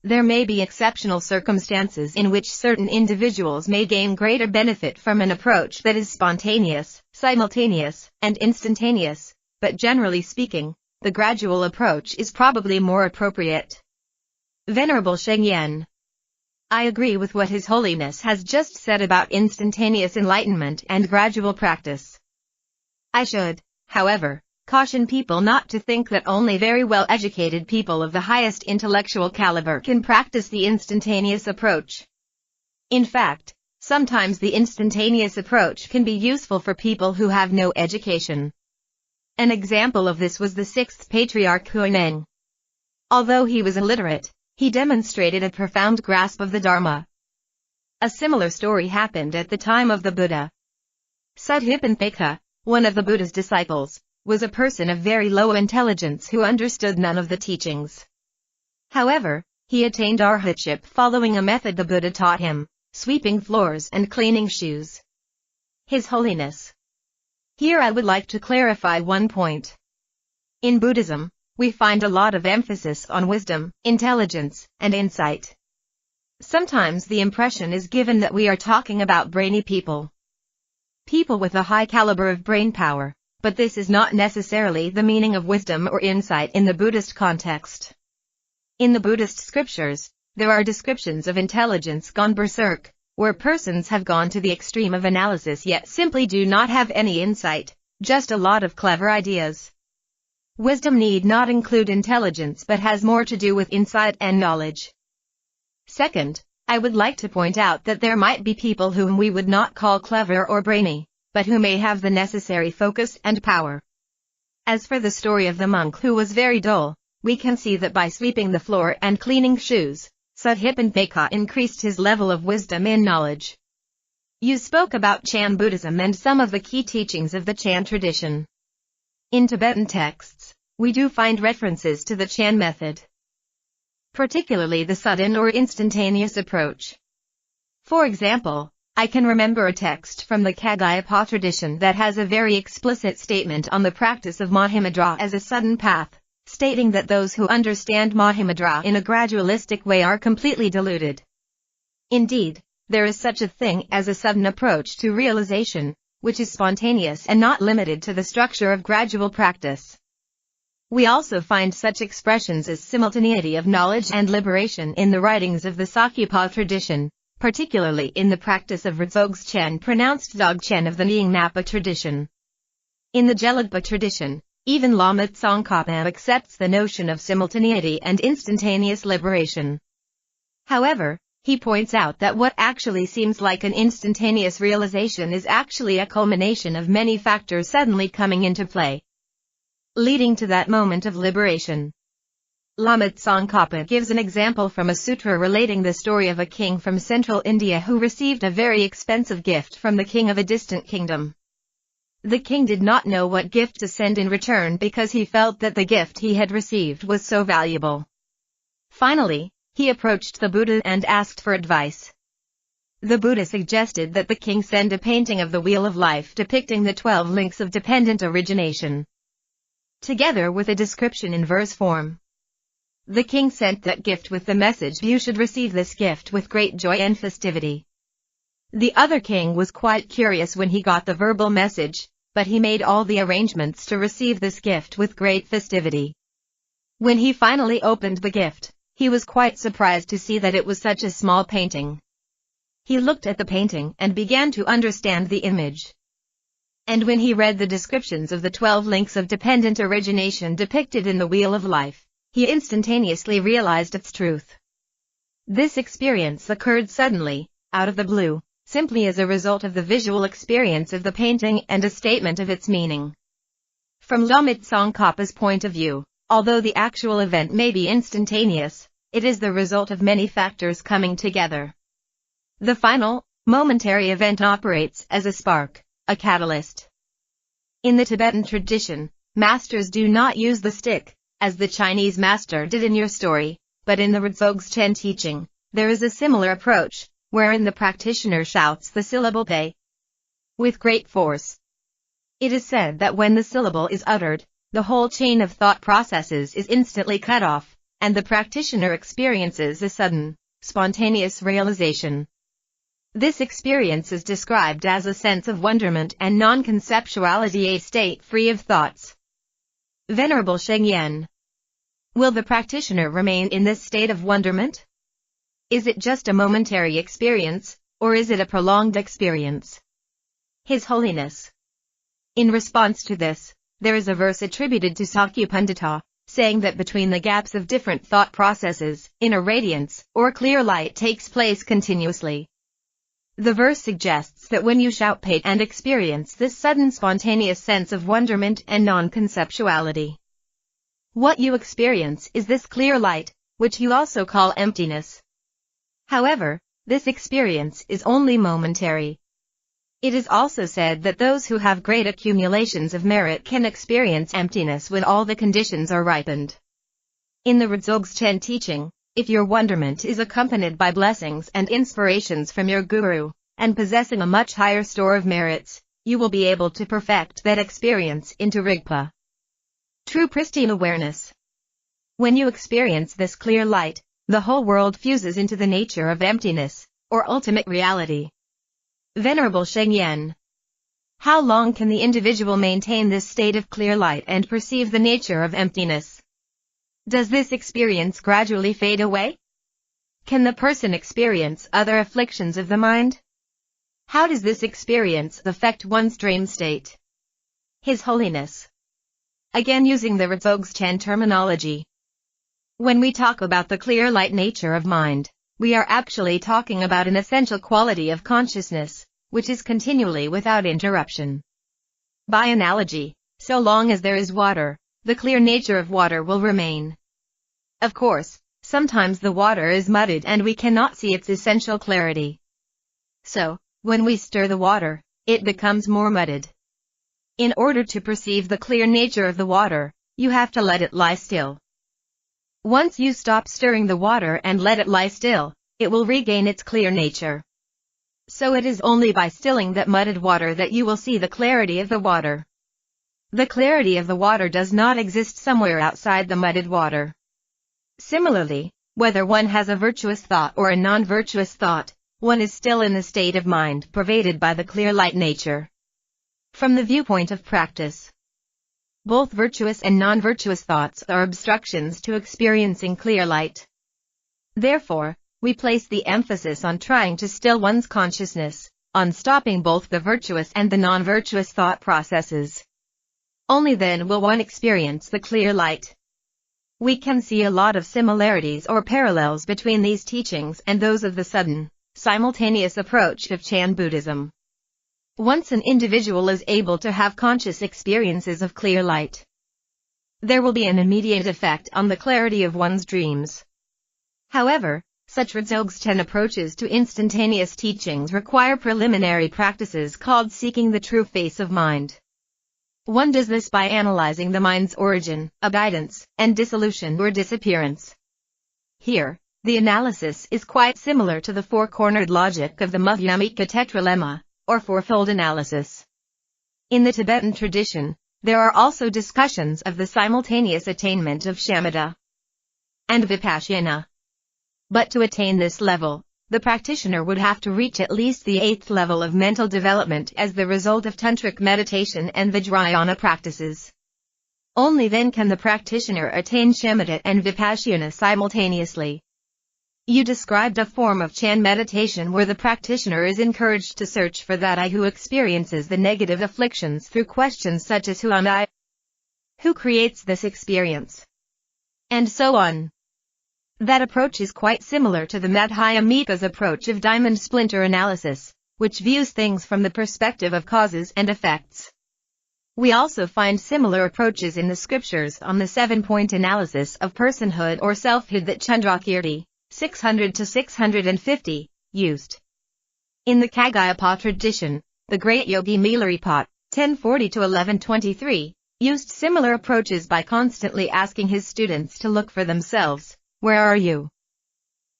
A: There may be exceptional circumstances in which certain individuals may gain greater benefit from an approach that is spontaneous, simultaneous, and instantaneous, but generally speaking, the gradual approach is probably more appropriate. Venerable Shengyan. I agree with what His Holiness has just said about instantaneous enlightenment and gradual practice. I should, however, caution people not to think that only very well-educated people of the highest intellectual caliber can practice the instantaneous approach. In fact, sometimes the instantaneous approach can be useful for people who have no education. An example of this was the sixth patriarch Huineng. Although he was illiterate, he demonstrated a profound grasp of the Dharma. A similar story happened at the time of the Buddha. Suddhipanthaka, one of the Buddha's disciples, was a person of very low intelligence who understood none of the teachings. However, he attained arhatship following a method the Buddha taught him, sweeping floors and cleaning shoes. His Holiness. Here I would like to clarify one point. In Buddhism, we find a lot of emphasis on wisdom, intelligence, and insight. Sometimes the impression is given that we are talking about brainy people. People with a high caliber of brain power, but this is not necessarily the meaning of wisdom or insight in the Buddhist context. In the Buddhist scriptures, there are descriptions of intelligence gone berserk, where persons have gone to the extreme of analysis yet simply do not have any insight, just a lot of clever ideas. Wisdom need not include intelligence but has more to do with insight and knowledge. Second, I would like to point out that there might be people whom we would not call clever or brainy, but who may have the necessary focus and power. As for the story of the monk who was very dull, we can see that by sweeping the floor and cleaning shoes, Sudhipanthaka increased his level of wisdom and knowledge. You spoke about Chan Buddhism and some of the key teachings of the Chan tradition. In Tibetan texts, we do find references to the Chan method, particularly the sudden or instantaneous approach. For example, I can remember a text from the Kagayapa tradition that has a very explicit statement on the practice of Mahamudra as a sudden path, stating that those who understand Mahamudra in a gradualistic way are completely deluded. Indeed, there is such a thing as a sudden approach to realization, which is spontaneous and not limited to the structure of gradual practice. We also find such expressions as simultaneity of knowledge and liberation in the writings of the Sakyapa tradition, particularly in the practice of Rzogchen pronounced Dzogchen of the Nyingmapa tradition. In the Gelugpa tradition, even Lama Tsongkhapa accepts the notion of simultaneity and instantaneous liberation. However, he points out that what actually seems like an instantaneous realization is actually a culmination of many factors suddenly coming into play, leading to that moment of liberation. Lama Tsongkhapa gives an example from a sutra relating the story of a king from central India who received a very expensive gift from the king of a distant kingdom. The king did not know what gift to send in return because he felt that the gift he had received was so valuable. Finally, he approached the Buddha and asked for advice. The Buddha suggested that the king send a painting of the Wheel of Life depicting the 12 links of dependent origination, together with a description in verse form. The king sent that gift with the message, "You should receive this gift with great joy and festivity." The other king was quite curious when he got the verbal message, but he made all the arrangements to receive this gift with great festivity. When he finally opened the gift, he was quite surprised to see that it was such a small painting. He looked at the painting and began to understand the image. And when he read the descriptions of the 12 links of dependent origination depicted in the Wheel of Life, he instantaneously realized its truth. This experience occurred suddenly, out of the blue, simply as a result of the visual experience of the painting and a statement of its meaning. From Lama Tsongkhapa's point of view, although the actual event may be instantaneous, it is the result of many factors coming together. The final, momentary event operates as a spark, a catalyst. In the Tibetan tradition, masters do not use the stick, as the Chinese master did in your story, but in the Rzogchen teaching, there is a similar approach, wherein the practitioner shouts the syllable "Pe" with great force. It is said that when the syllable is uttered, the whole chain of thought processes is instantly cut off, and the practitioner experiences a sudden, spontaneous realization. This experience is described as a sense of wonderment and non-conceptuality, a state free of thoughts. Venerable Shengyen, will the practitioner remain in this state of wonderment? Is it just a momentary experience, or is it a prolonged experience? His Holiness. In response to this, there is a verse attributed to Sakyapandita, saying that between the gaps of different thought processes, inner radiance, or clear light takes place continuously. The verse suggests that when you shout "Pe" and experience this sudden spontaneous sense of wonderment and non-conceptuality, what you experience is this clear light, which you also call emptiness. However, this experience is only momentary. It is also said that those who have great accumulations of merit can experience emptiness when all the conditions are ripened. In the Rzogchen teaching, if your wonderment is accompanied by blessings and inspirations from your guru, and possessing a much higher store of merits, you will be able to perfect that experience into Rigpa, true pristine awareness. When you experience this clear light, the whole world fuses into the nature of emptiness, or ultimate reality. Venerable Shengyan, how long can the individual maintain this state of clear light and perceive the nature of emptiness? Does this experience gradually fade away? Can the person experience other afflictions of the mind? How does this experience affect one's dream state? His Holiness. Again using the Dzogchen terminology. When we talk about the clear light nature of mind, we are actually talking about an essential quality of consciousness, which is continually without interruption. By analogy, so long as there is water, the clear nature of water will remain. Of course, sometimes the water is muddied and we cannot see its essential clarity. So, when we stir the water, it becomes more muddied. In order to perceive the clear nature of the water, you have to let it lie still. Once you stop stirring the water and let it lie still, it will regain its clear nature. So it is only by stilling that muddied water that you will see the clarity of the water. The clarity of the water does not exist somewhere outside the muddied water. Similarly, whether one has a virtuous thought or a non-virtuous thought, one is still in the state of mind pervaded by the clear light nature. From the viewpoint of practice, both virtuous and non-virtuous thoughts are obstructions to experiencing clear light. Therefore, we place the emphasis on trying to still one's consciousness, on stopping both the virtuous and the non-virtuous thought processes. Only then will one experience the clear light. We can see a lot of similarities or parallels between these teachings and those of the sudden, simultaneous approach of Chan Buddhism. Once an individual is able to have conscious experiences of clear light, there will be an immediate effect on the clarity of one's dreams. However, such Dzogchen approaches to instantaneous teachings require preliminary practices called seeking the true face of mind. One does this by analyzing the mind's origin, abidance, and dissolution or disappearance. Here, the analysis is quite similar to the four-cornered logic of the Madhyamika tetralemma, or fourfold analysis. In the Tibetan tradition, there are also discussions of the simultaneous attainment of shamatha and vipassana. But to attain this level, the practitioner would have to reach at least the 8th level of mental development as the result of tantric meditation and vajrayana practices. Only then can the practitioner attain shamatha and vipassana simultaneously. You described a form of Chan meditation where the practitioner is encouraged to search for that I who experiences the negative afflictions through questions such as who am I? Who creates this experience? And so on. That approach is quite similar to the Madhyamika's approach of diamond splinter analysis, which views things from the perspective of causes and effects. We also find similar approaches in the scriptures on the 7-point analysis of personhood or selfhood that Chandrakirti, 600-650, used. In the Kagayapa tradition, the great yogi Milarepa, 1040-1123, used similar approaches by constantly asking his students to look for themselves. Where are you?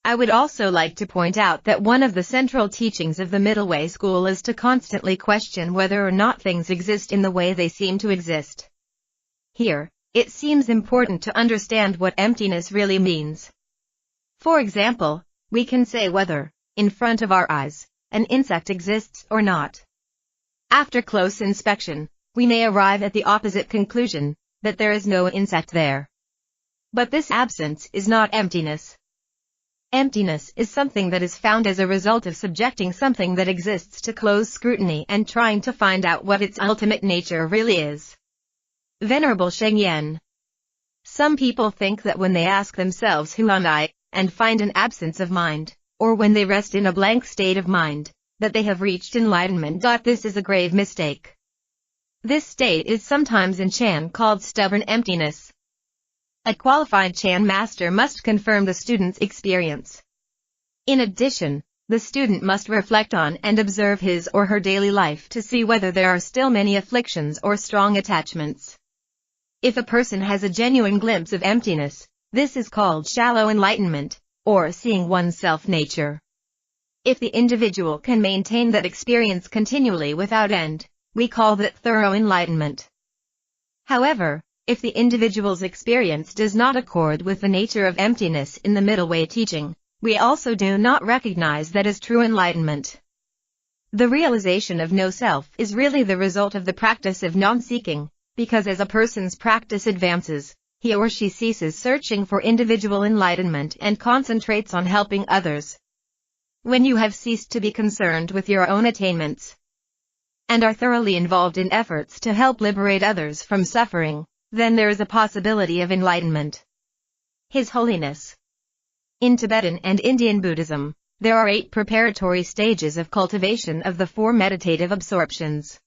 A: I would also like to point out that one of the central teachings of the Middle Way school is to constantly question whether or not things exist in the way they seem to exist. Here, it seems important to understand what emptiness really means. For example, we can say whether, in front of our eyes, an insect exists or not. After close inspection, we may arrive at the opposite conclusion, that there is no insect there. But this absence is not emptiness. Emptiness is something that is found as a result of subjecting something that exists to close scrutiny and trying to find out what its ultimate nature really is. Venerable Shengyan. Some people think that when they ask themselves who am I, and find an absence of mind, or when they rest in a blank state of mind, that they have reached enlightenment. This is a grave mistake. This state is sometimes in Chan called stubborn emptiness. A qualified Chan master must confirm the student's experience. In addition, the student must reflect on and observe his or her daily life to see whether there are still many afflictions or strong attachments. If a person has a genuine glimpse of emptiness, this is called shallow enlightenment, or seeing one's self-nature. If the individual can maintain that experience continually without end, we call that thorough enlightenment. However, If the individual's experience does not accord with the nature of emptiness in the middle way teaching, we also do not recognize that as true enlightenment. The realization of no self is really the result of the practice of non-seeking, because as a person's practice advances, he or she ceases searching for individual enlightenment and concentrates on helping others. When you have ceased to be concerned with your own attainments, and are thoroughly involved in efforts to help liberate others from suffering, then there is a possibility of enlightenment. His Holiness. In Tibetan and Indian Buddhism, there are 8 preparatory stages of cultivation of the 4 meditative absorptions.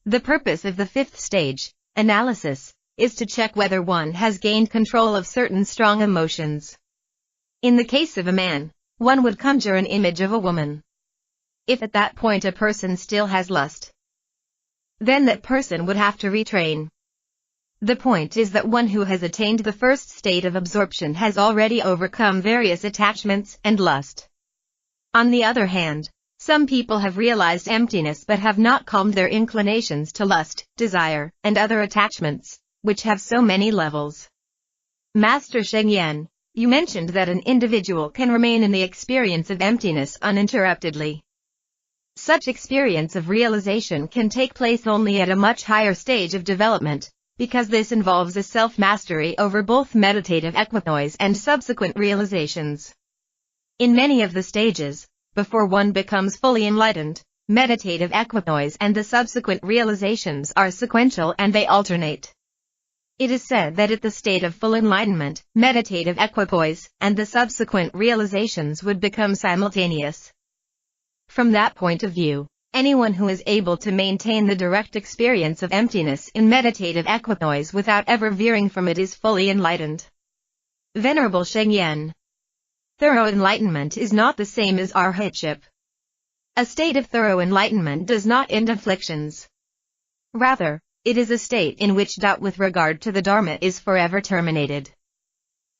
A: The purpose of the 5th stage, analysis, is to check whether one has gained control of certain strong emotions. In the case of a man, one would conjure an image of a woman. If at that point a person still has lust, then that person would have to retrain. The point is that one who has attained the first state of absorption has already overcome various attachments and lust. On the other hand, some people have realized emptiness but have not calmed their inclinations to lust, desire, and other attachments, which have so many levels. Master Sheng Yen, you mentioned that an individual can remain in the experience of emptiness uninterruptedly. Such experience of realization can take place only at a much higher stage of development, because this involves a self-mastery over both meditative equipoise and subsequent realizations. In many of the stages, before one becomes fully enlightened, meditative equipoise and the subsequent realizations are sequential and they alternate. It is said that at the state of full enlightenment, meditative equipoise and the subsequent realizations would become simultaneous. From that point of view, anyone who is able to maintain the direct experience of emptiness in meditative equipoise without ever veering from it is fully enlightened. Venerable Sheng Yen. Thorough enlightenment is not the same as arhatship. A state of thorough enlightenment does not end afflictions. Rather, it is a state in which doubt with regard to the Dharma is forever terminated.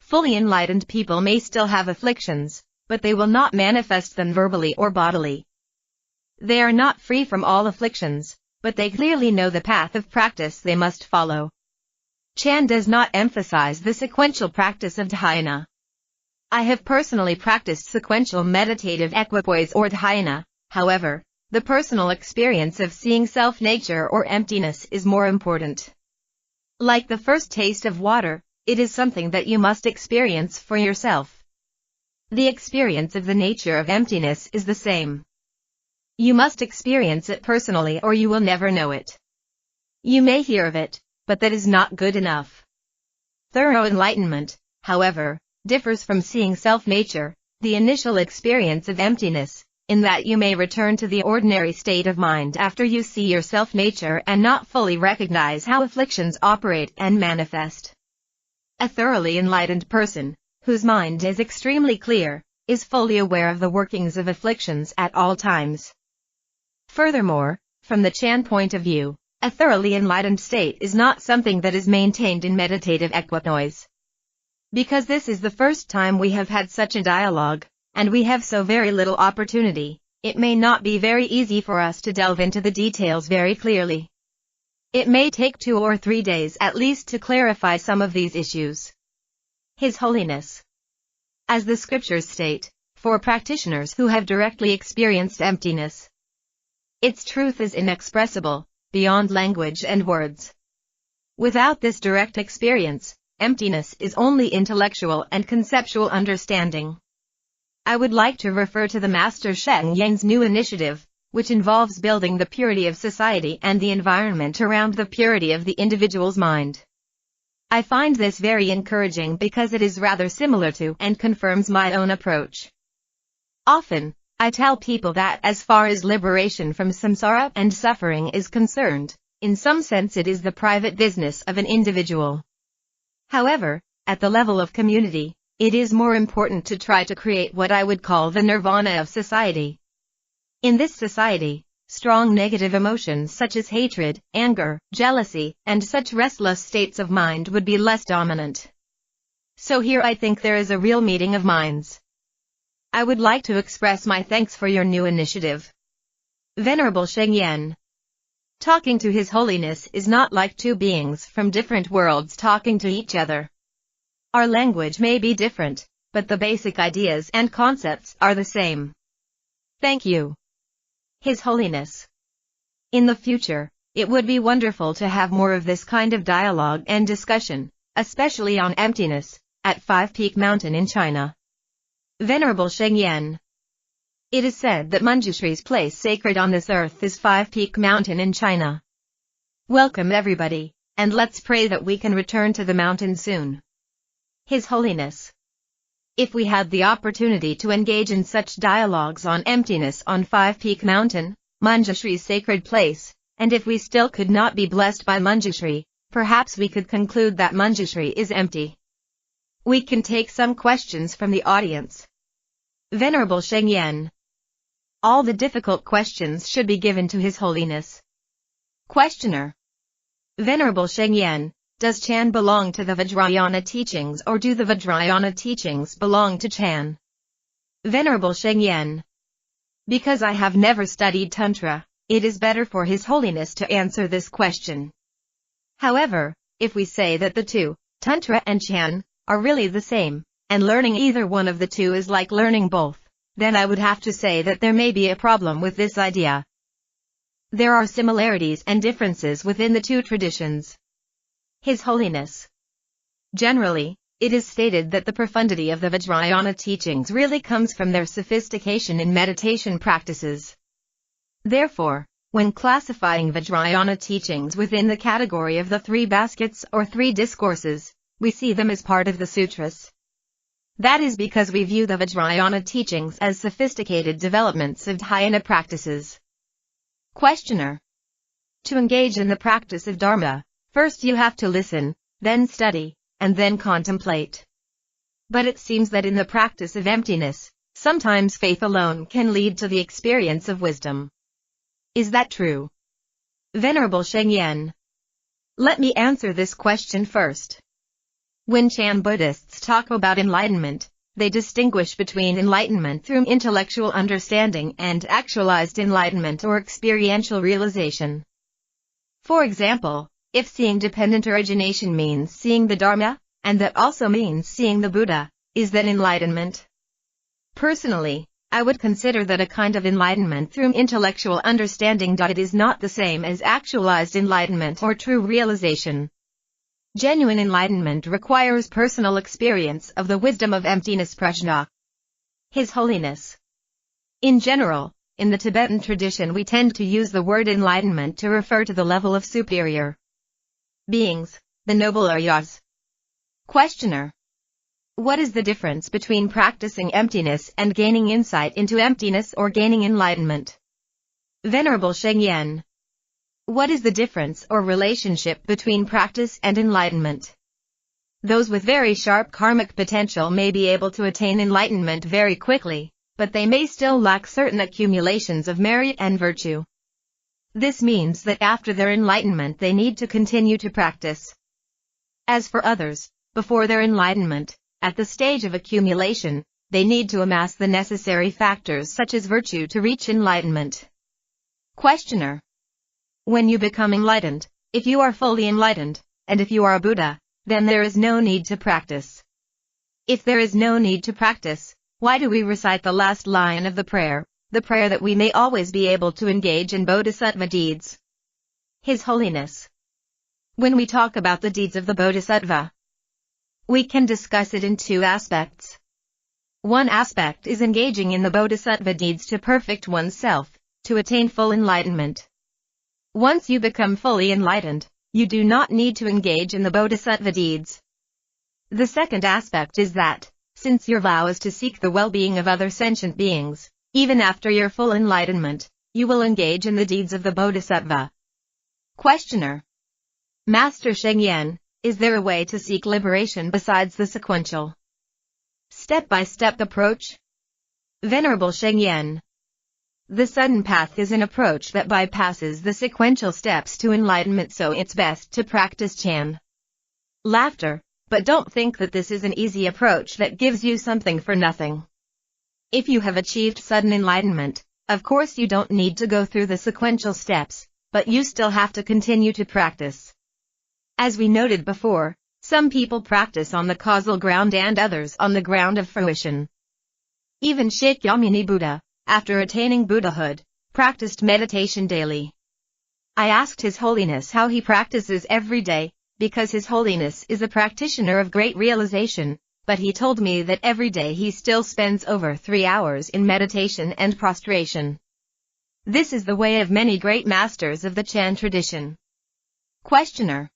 A: Fully enlightened people may still have afflictions, but they will not manifest them verbally or bodily. They are not free from all afflictions, but they clearly know the path of practice they must follow. Chan does not emphasize the sequential practice of dhyana. I have personally practiced sequential meditative equipoise or dhyana, however, the personal experience of seeing self-nature or emptiness is more important. Like the first taste of water, it is something that you must experience for yourself. The experience of the nature of emptiness is the same. You must experience it personally or you will never know it. You may hear of it, but that is not good enough. Thorough enlightenment, however, differs from seeing self-nature, the initial experience of emptiness, in that you may return to the ordinary state of mind after you see your self-nature and not fully recognize how afflictions operate and manifest. A thoroughly enlightened person, whose mind is extremely clear, is fully aware of the workings of afflictions at all times. Furthermore, from the Chan point of view, a thoroughly enlightened state is not something that is maintained in meditative equipoise. Because this is the first time we have had such a dialogue, and we have so very little opportunity, it may not be very easy for us to delve into the details very clearly. It may take 2 or 3 days at least to clarify some of these issues. His Holiness. As the scriptures state, for practitioners who have directly experienced emptiness, its truth is inexpressible, beyond language and words. Without this direct experience, emptiness is only intellectual and conceptual understanding. I would like to refer to the Master Sheng Yen's new initiative, which involves building the purity of society and the environment around the purity of the individual's mind. I find this very encouraging because it is rather similar to and confirms my own approach. Often, I tell people that as far as liberation from samsara and suffering is concerned, in some sense it is the private business of an individual. However, at the level of community, it is more important to try to create what I would call the nirvana of society. In this society, strong negative emotions such as hatred, anger, jealousy, and such restless states of mind would be less dominant. So here I think there is a real meeting of minds. I would like to express my thanks for your new initiative. Venerable Sheng Yen. Talking to His Holiness is not like two beings from different worlds talking to each other. Our language may be different, but the basic ideas and concepts are the same. Thank you, His Holiness. In the future, it would be wonderful to have more of this kind of dialogue and discussion, especially on emptiness, at Five Peak Mountain in China. Venerable Shengyan. It is said that Manjushri's place sacred on this earth is Five Peak Mountain in China. Welcome everybody, and let's pray that we can return to the mountain soon. His Holiness. If we had the opportunity to engage in such dialogues on emptiness on Five Peak Mountain, Manjushri's sacred place, and if we still could not be blessed by Manjushri, perhaps we could conclude that Manjushri is empty. We can take some questions from the audience. Venerable Shengyan. All the difficult questions should be given to His Holiness. Questioner. Venerable Shengyan, does Chan belong to the Vajrayana teachings or do the Vajrayana teachings belong to Chan? Venerable Shengyan. Because I have never studied Tantra, it is better for His Holiness to answer this question. However, if we say that the two, Tantra and Chan, are really the same, and learning either one of the two is like learning both, then I would have to say that there may be a problem with this idea. There are similarities and differences within the two traditions. His Holiness. Generally, it is stated that the profundity of the Vajrayana teachings really comes from their sophistication in meditation practices. Therefore, when classifying Vajrayana teachings within the category of the three baskets or three discourses, we see them as part of the sutras. That is because we view the Vajrayana teachings as sophisticated developments of dhyana practices. Questioner. To engage in the practice of Dharma, first you have to listen, then study, and then contemplate. But it seems that in the practice of emptiness, sometimes faith alone can lead to the experience of wisdom. Is that true? Venerable Shengyan. Let me answer this question first. When Chan Buddhists talk about enlightenment, they distinguish between enlightenment through intellectual understanding and actualized enlightenment or experiential realization. For example, if seeing dependent origination means seeing the Dharma, and that also means seeing the Buddha, is that enlightenment? Personally, I would consider that a kind of enlightenment through intellectual understanding. It is not the same as actualized enlightenment or true realization. Genuine enlightenment requires personal experience of the wisdom of emptiness prajna. His Holiness. In general, in the Tibetan tradition we tend to use the word enlightenment to refer to the level of superior beings, the noble Aryas. Questioner. What is the difference between practicing emptiness and gaining insight into emptiness or gaining enlightenment? Venerable Shengyan. What is the difference or relationship between practice and enlightenment? Those with very sharp karmic potential may be able to attain enlightenment very quickly, but they may still lack certain accumulations of merit and virtue. This means that after their enlightenment they need to continue to practice. As for others, before their enlightenment, at the stage of accumulation, they need to amass the necessary factors such as virtue to reach enlightenment. Questioner. When you become enlightened, if you are fully enlightened, and if you are a Buddha, then there is no need to practice. If there is no need to practice, why do we recite the last line of the prayer that we may always be able to engage in bodhisattva deeds? His Holiness. When we talk about the deeds of the bodhisattva, we can discuss it in two aspects. One aspect is engaging in the bodhisattva deeds to perfect oneself, to attain full enlightenment. Once you become fully enlightened, you do not need to engage in the bodhisattva deeds. The second aspect is that, since your vow is to seek the well-being of other sentient beings, even after your full enlightenment, you will engage in the deeds of the bodhisattva. Questioner. Master Shengyan, is there a way to seek liberation besides the sequential, step-by-step approach? Venerable Shengyan. The sudden path is an approach that bypasses the sequential steps to enlightenment, so it's best to practice Chan. Laughter, but don't think that this is an easy approach that gives you something for nothing. If you have achieved sudden enlightenment, of course you don't need to go through the sequential steps, but you still have to continue to practice. As we noted before, some people practice on the causal ground and others on the ground of fruition. Even Shakyamuni Buddha, after attaining Buddhahood, practiced meditation daily. I asked His Holiness how he practices every day, because His Holiness is a practitioner of great realization, but he told me that every day he still spends over 3 hours in meditation and prostration. This is the way of many great masters of the Chan tradition. Questioner.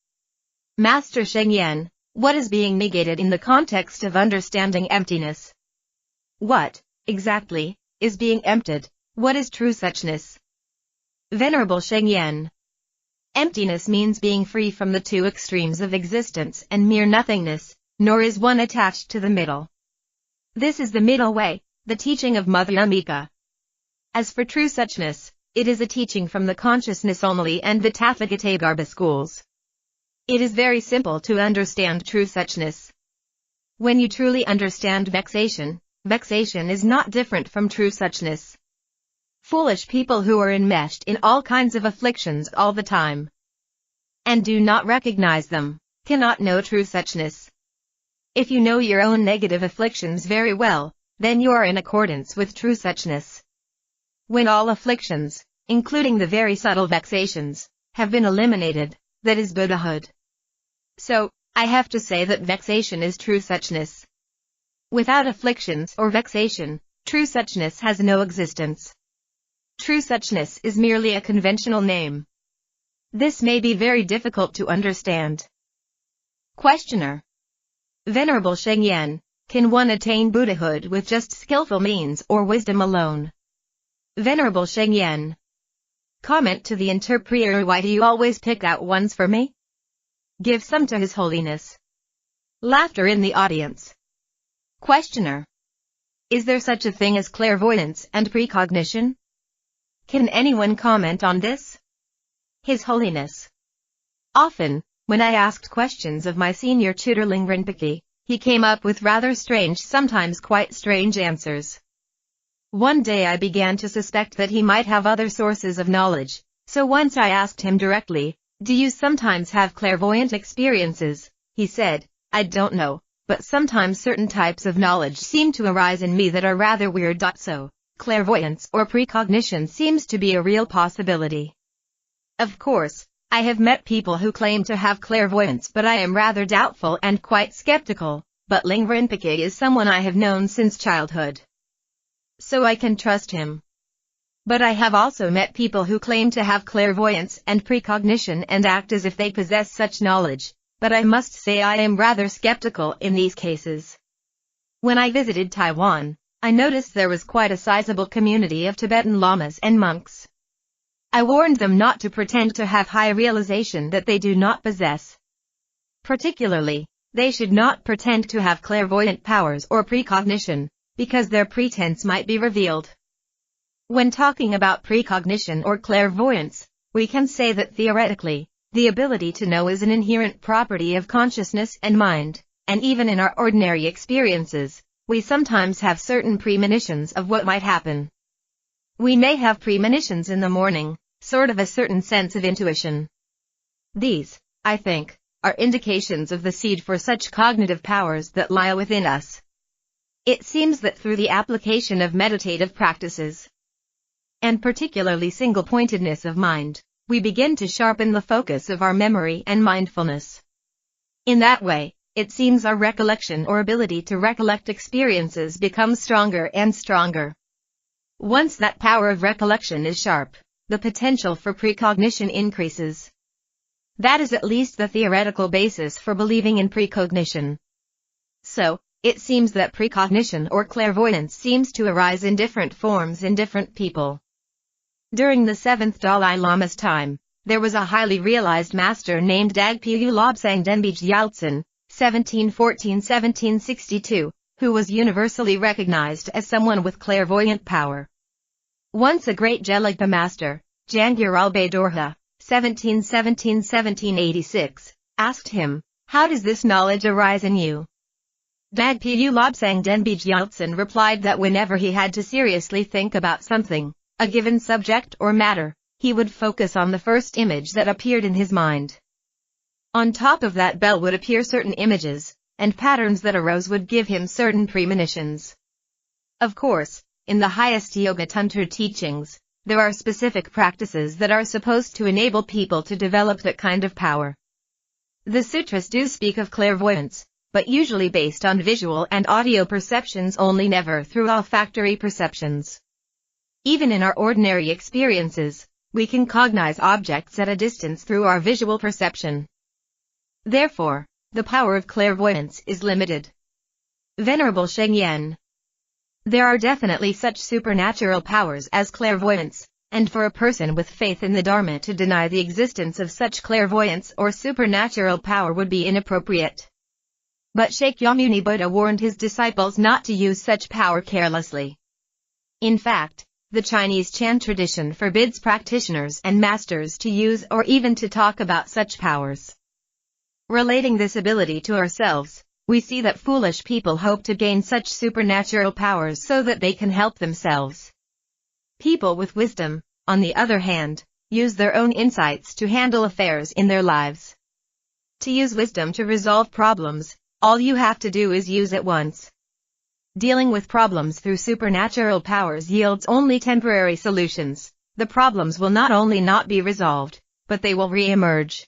A: Master Shengyan, what is being negated in the context of understanding emptiness? What, exactly, is being emptied? What is true suchness? Venerable Shengyan. Emptiness means being free from the two extremes of existence and mere nothingness, nor is one attached to the middle. This is the middle way, the teaching of Madhyamika. As for true suchness, it is a teaching from the consciousness only and the Tathagatagarbha schools. It is very simple to understand true suchness. When you truly understand vexation, vexation is not different from true suchness. Foolish people who are enmeshed in all kinds of afflictions all the time, and do not recognize them, cannot know true suchness. If you know your own negative afflictions very well, then you are in accordance with true suchness. When all afflictions, including the very subtle vexations, have been eliminated, that is Buddhahood. So, I have to say that vexation is true suchness. Without afflictions or vexation, true suchness has no existence. True suchness is merely a conventional name. This may be very difficult to understand. Questioner. Venerable Shengyan, can one attain Buddhahood with just skillful means or wisdom alone? Venerable Shengyan. Comment to the interpreter. Why do you always pick out ones for me? Give some to His Holiness. Laughter in the audience. Questioner. Is there such a thing as clairvoyance and precognition? Can anyone comment on this? His Holiness. Often, when I asked questions of my senior tutor Ling Rinpoche, he came up with rather strange, sometimes quite strange answers. One day I began to suspect that he might have other sources of knowledge, so once I asked him directly, "Do you sometimes have clairvoyant experiences?" He said, "I don't know, but sometimes certain types of knowledge seem to arise in me that are rather weird. So, clairvoyance or precognition seems to be a real possibility." Of course, I have met people who claim to have clairvoyance, but I am rather doubtful and quite skeptical, but Ling Rinpoche is someone I have known since childhood, so I can trust him. But I have also met people who claim to have clairvoyance and precognition and act as if they possess such knowledge, but I must say I am rather skeptical in these cases. When I visited Taiwan, I noticed there was quite a sizable community of Tibetan lamas and monks. I warned them not to pretend to have high realization that they do not possess. Particularly, they should not pretend to have clairvoyant powers or precognition, because their pretense might be revealed. When talking about precognition or clairvoyance, we can say that theoretically, the ability to know is an inherent property of consciousness and mind, and even in our ordinary experiences, we sometimes have certain premonitions of what might happen. We may have premonitions in the morning, sort of a certain sense of intuition. These, I think, are indications of the seed for such cognitive powers that lie within us. It seems that through the application of meditative practices, and particularly single-pointedness of mind, we begin to sharpen the focus of our memory and mindfulness. In that way, it seems our recollection or ability to recollect experiences becomes stronger and stronger. Once that power of recollection is sharp, the potential for precognition increases. That is at least the theoretical basis for believing in precognition. So, it seems that precognition or clairvoyance seems to arise in different forms in different people. During the 7th Dalai Lama's time, there was a highly realized master named Dagpyu Lobsang Denbij Gyaltsen, 1714-1762, who was universally recognized as someone with clairvoyant power. Once a great Gelugpa master, Jangyur Albe Dorje, 1717-1786, asked him, "How does this knowledge arise in you?" Dagpyu Lobsang Denbij Gyaltsen replied that whenever he had to seriously think about something, a given subject or matter, He would focus on the first image that appeared in his mind. On top of that bell would appear certain images, and patterns that arose would give him certain premonitions. Of course, in the highest Yoga Tantra teachings, there are specific practices that are supposed to enable people to develop that kind of power. The sutras do speak of clairvoyance, but usually based on visual and audio perceptions only, never through olfactory perceptions. Even in our ordinary experiences, we can cognize objects at a distance through our visual perception. Therefore, the power of clairvoyance is limited. Venerable Shengyen. There are definitely such supernatural powers as clairvoyance, and for a person with faith in the Dharma to deny the existence of such clairvoyance or supernatural power would be inappropriate. But Shakyamuni Buddha warned his disciples not to use such power carelessly. In fact, the Chinese Chan tradition forbids practitioners and masters to use or even to talk about such powers. Relating this ability to ourselves, we see that foolish people hope to gain such supernatural powers so that they can help themselves. People with wisdom, on the other hand, use their own insights to handle affairs in their lives. To use wisdom to resolve problems, all you have to do is use it once. Dealing with problems through supernatural powers yields only temporary solutions. The problems will not only not be resolved, but they will re-emerge.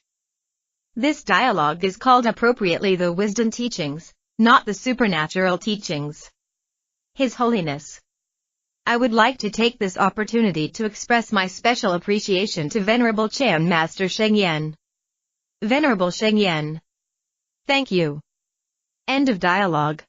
A: This dialogue is called appropriately the wisdom teachings, not the supernatural teachings. His Holiness. I would like to take this opportunity to express my special appreciation to Venerable Chan Master Shengyen. Venerable Shengyen. Thank you. End of dialogue.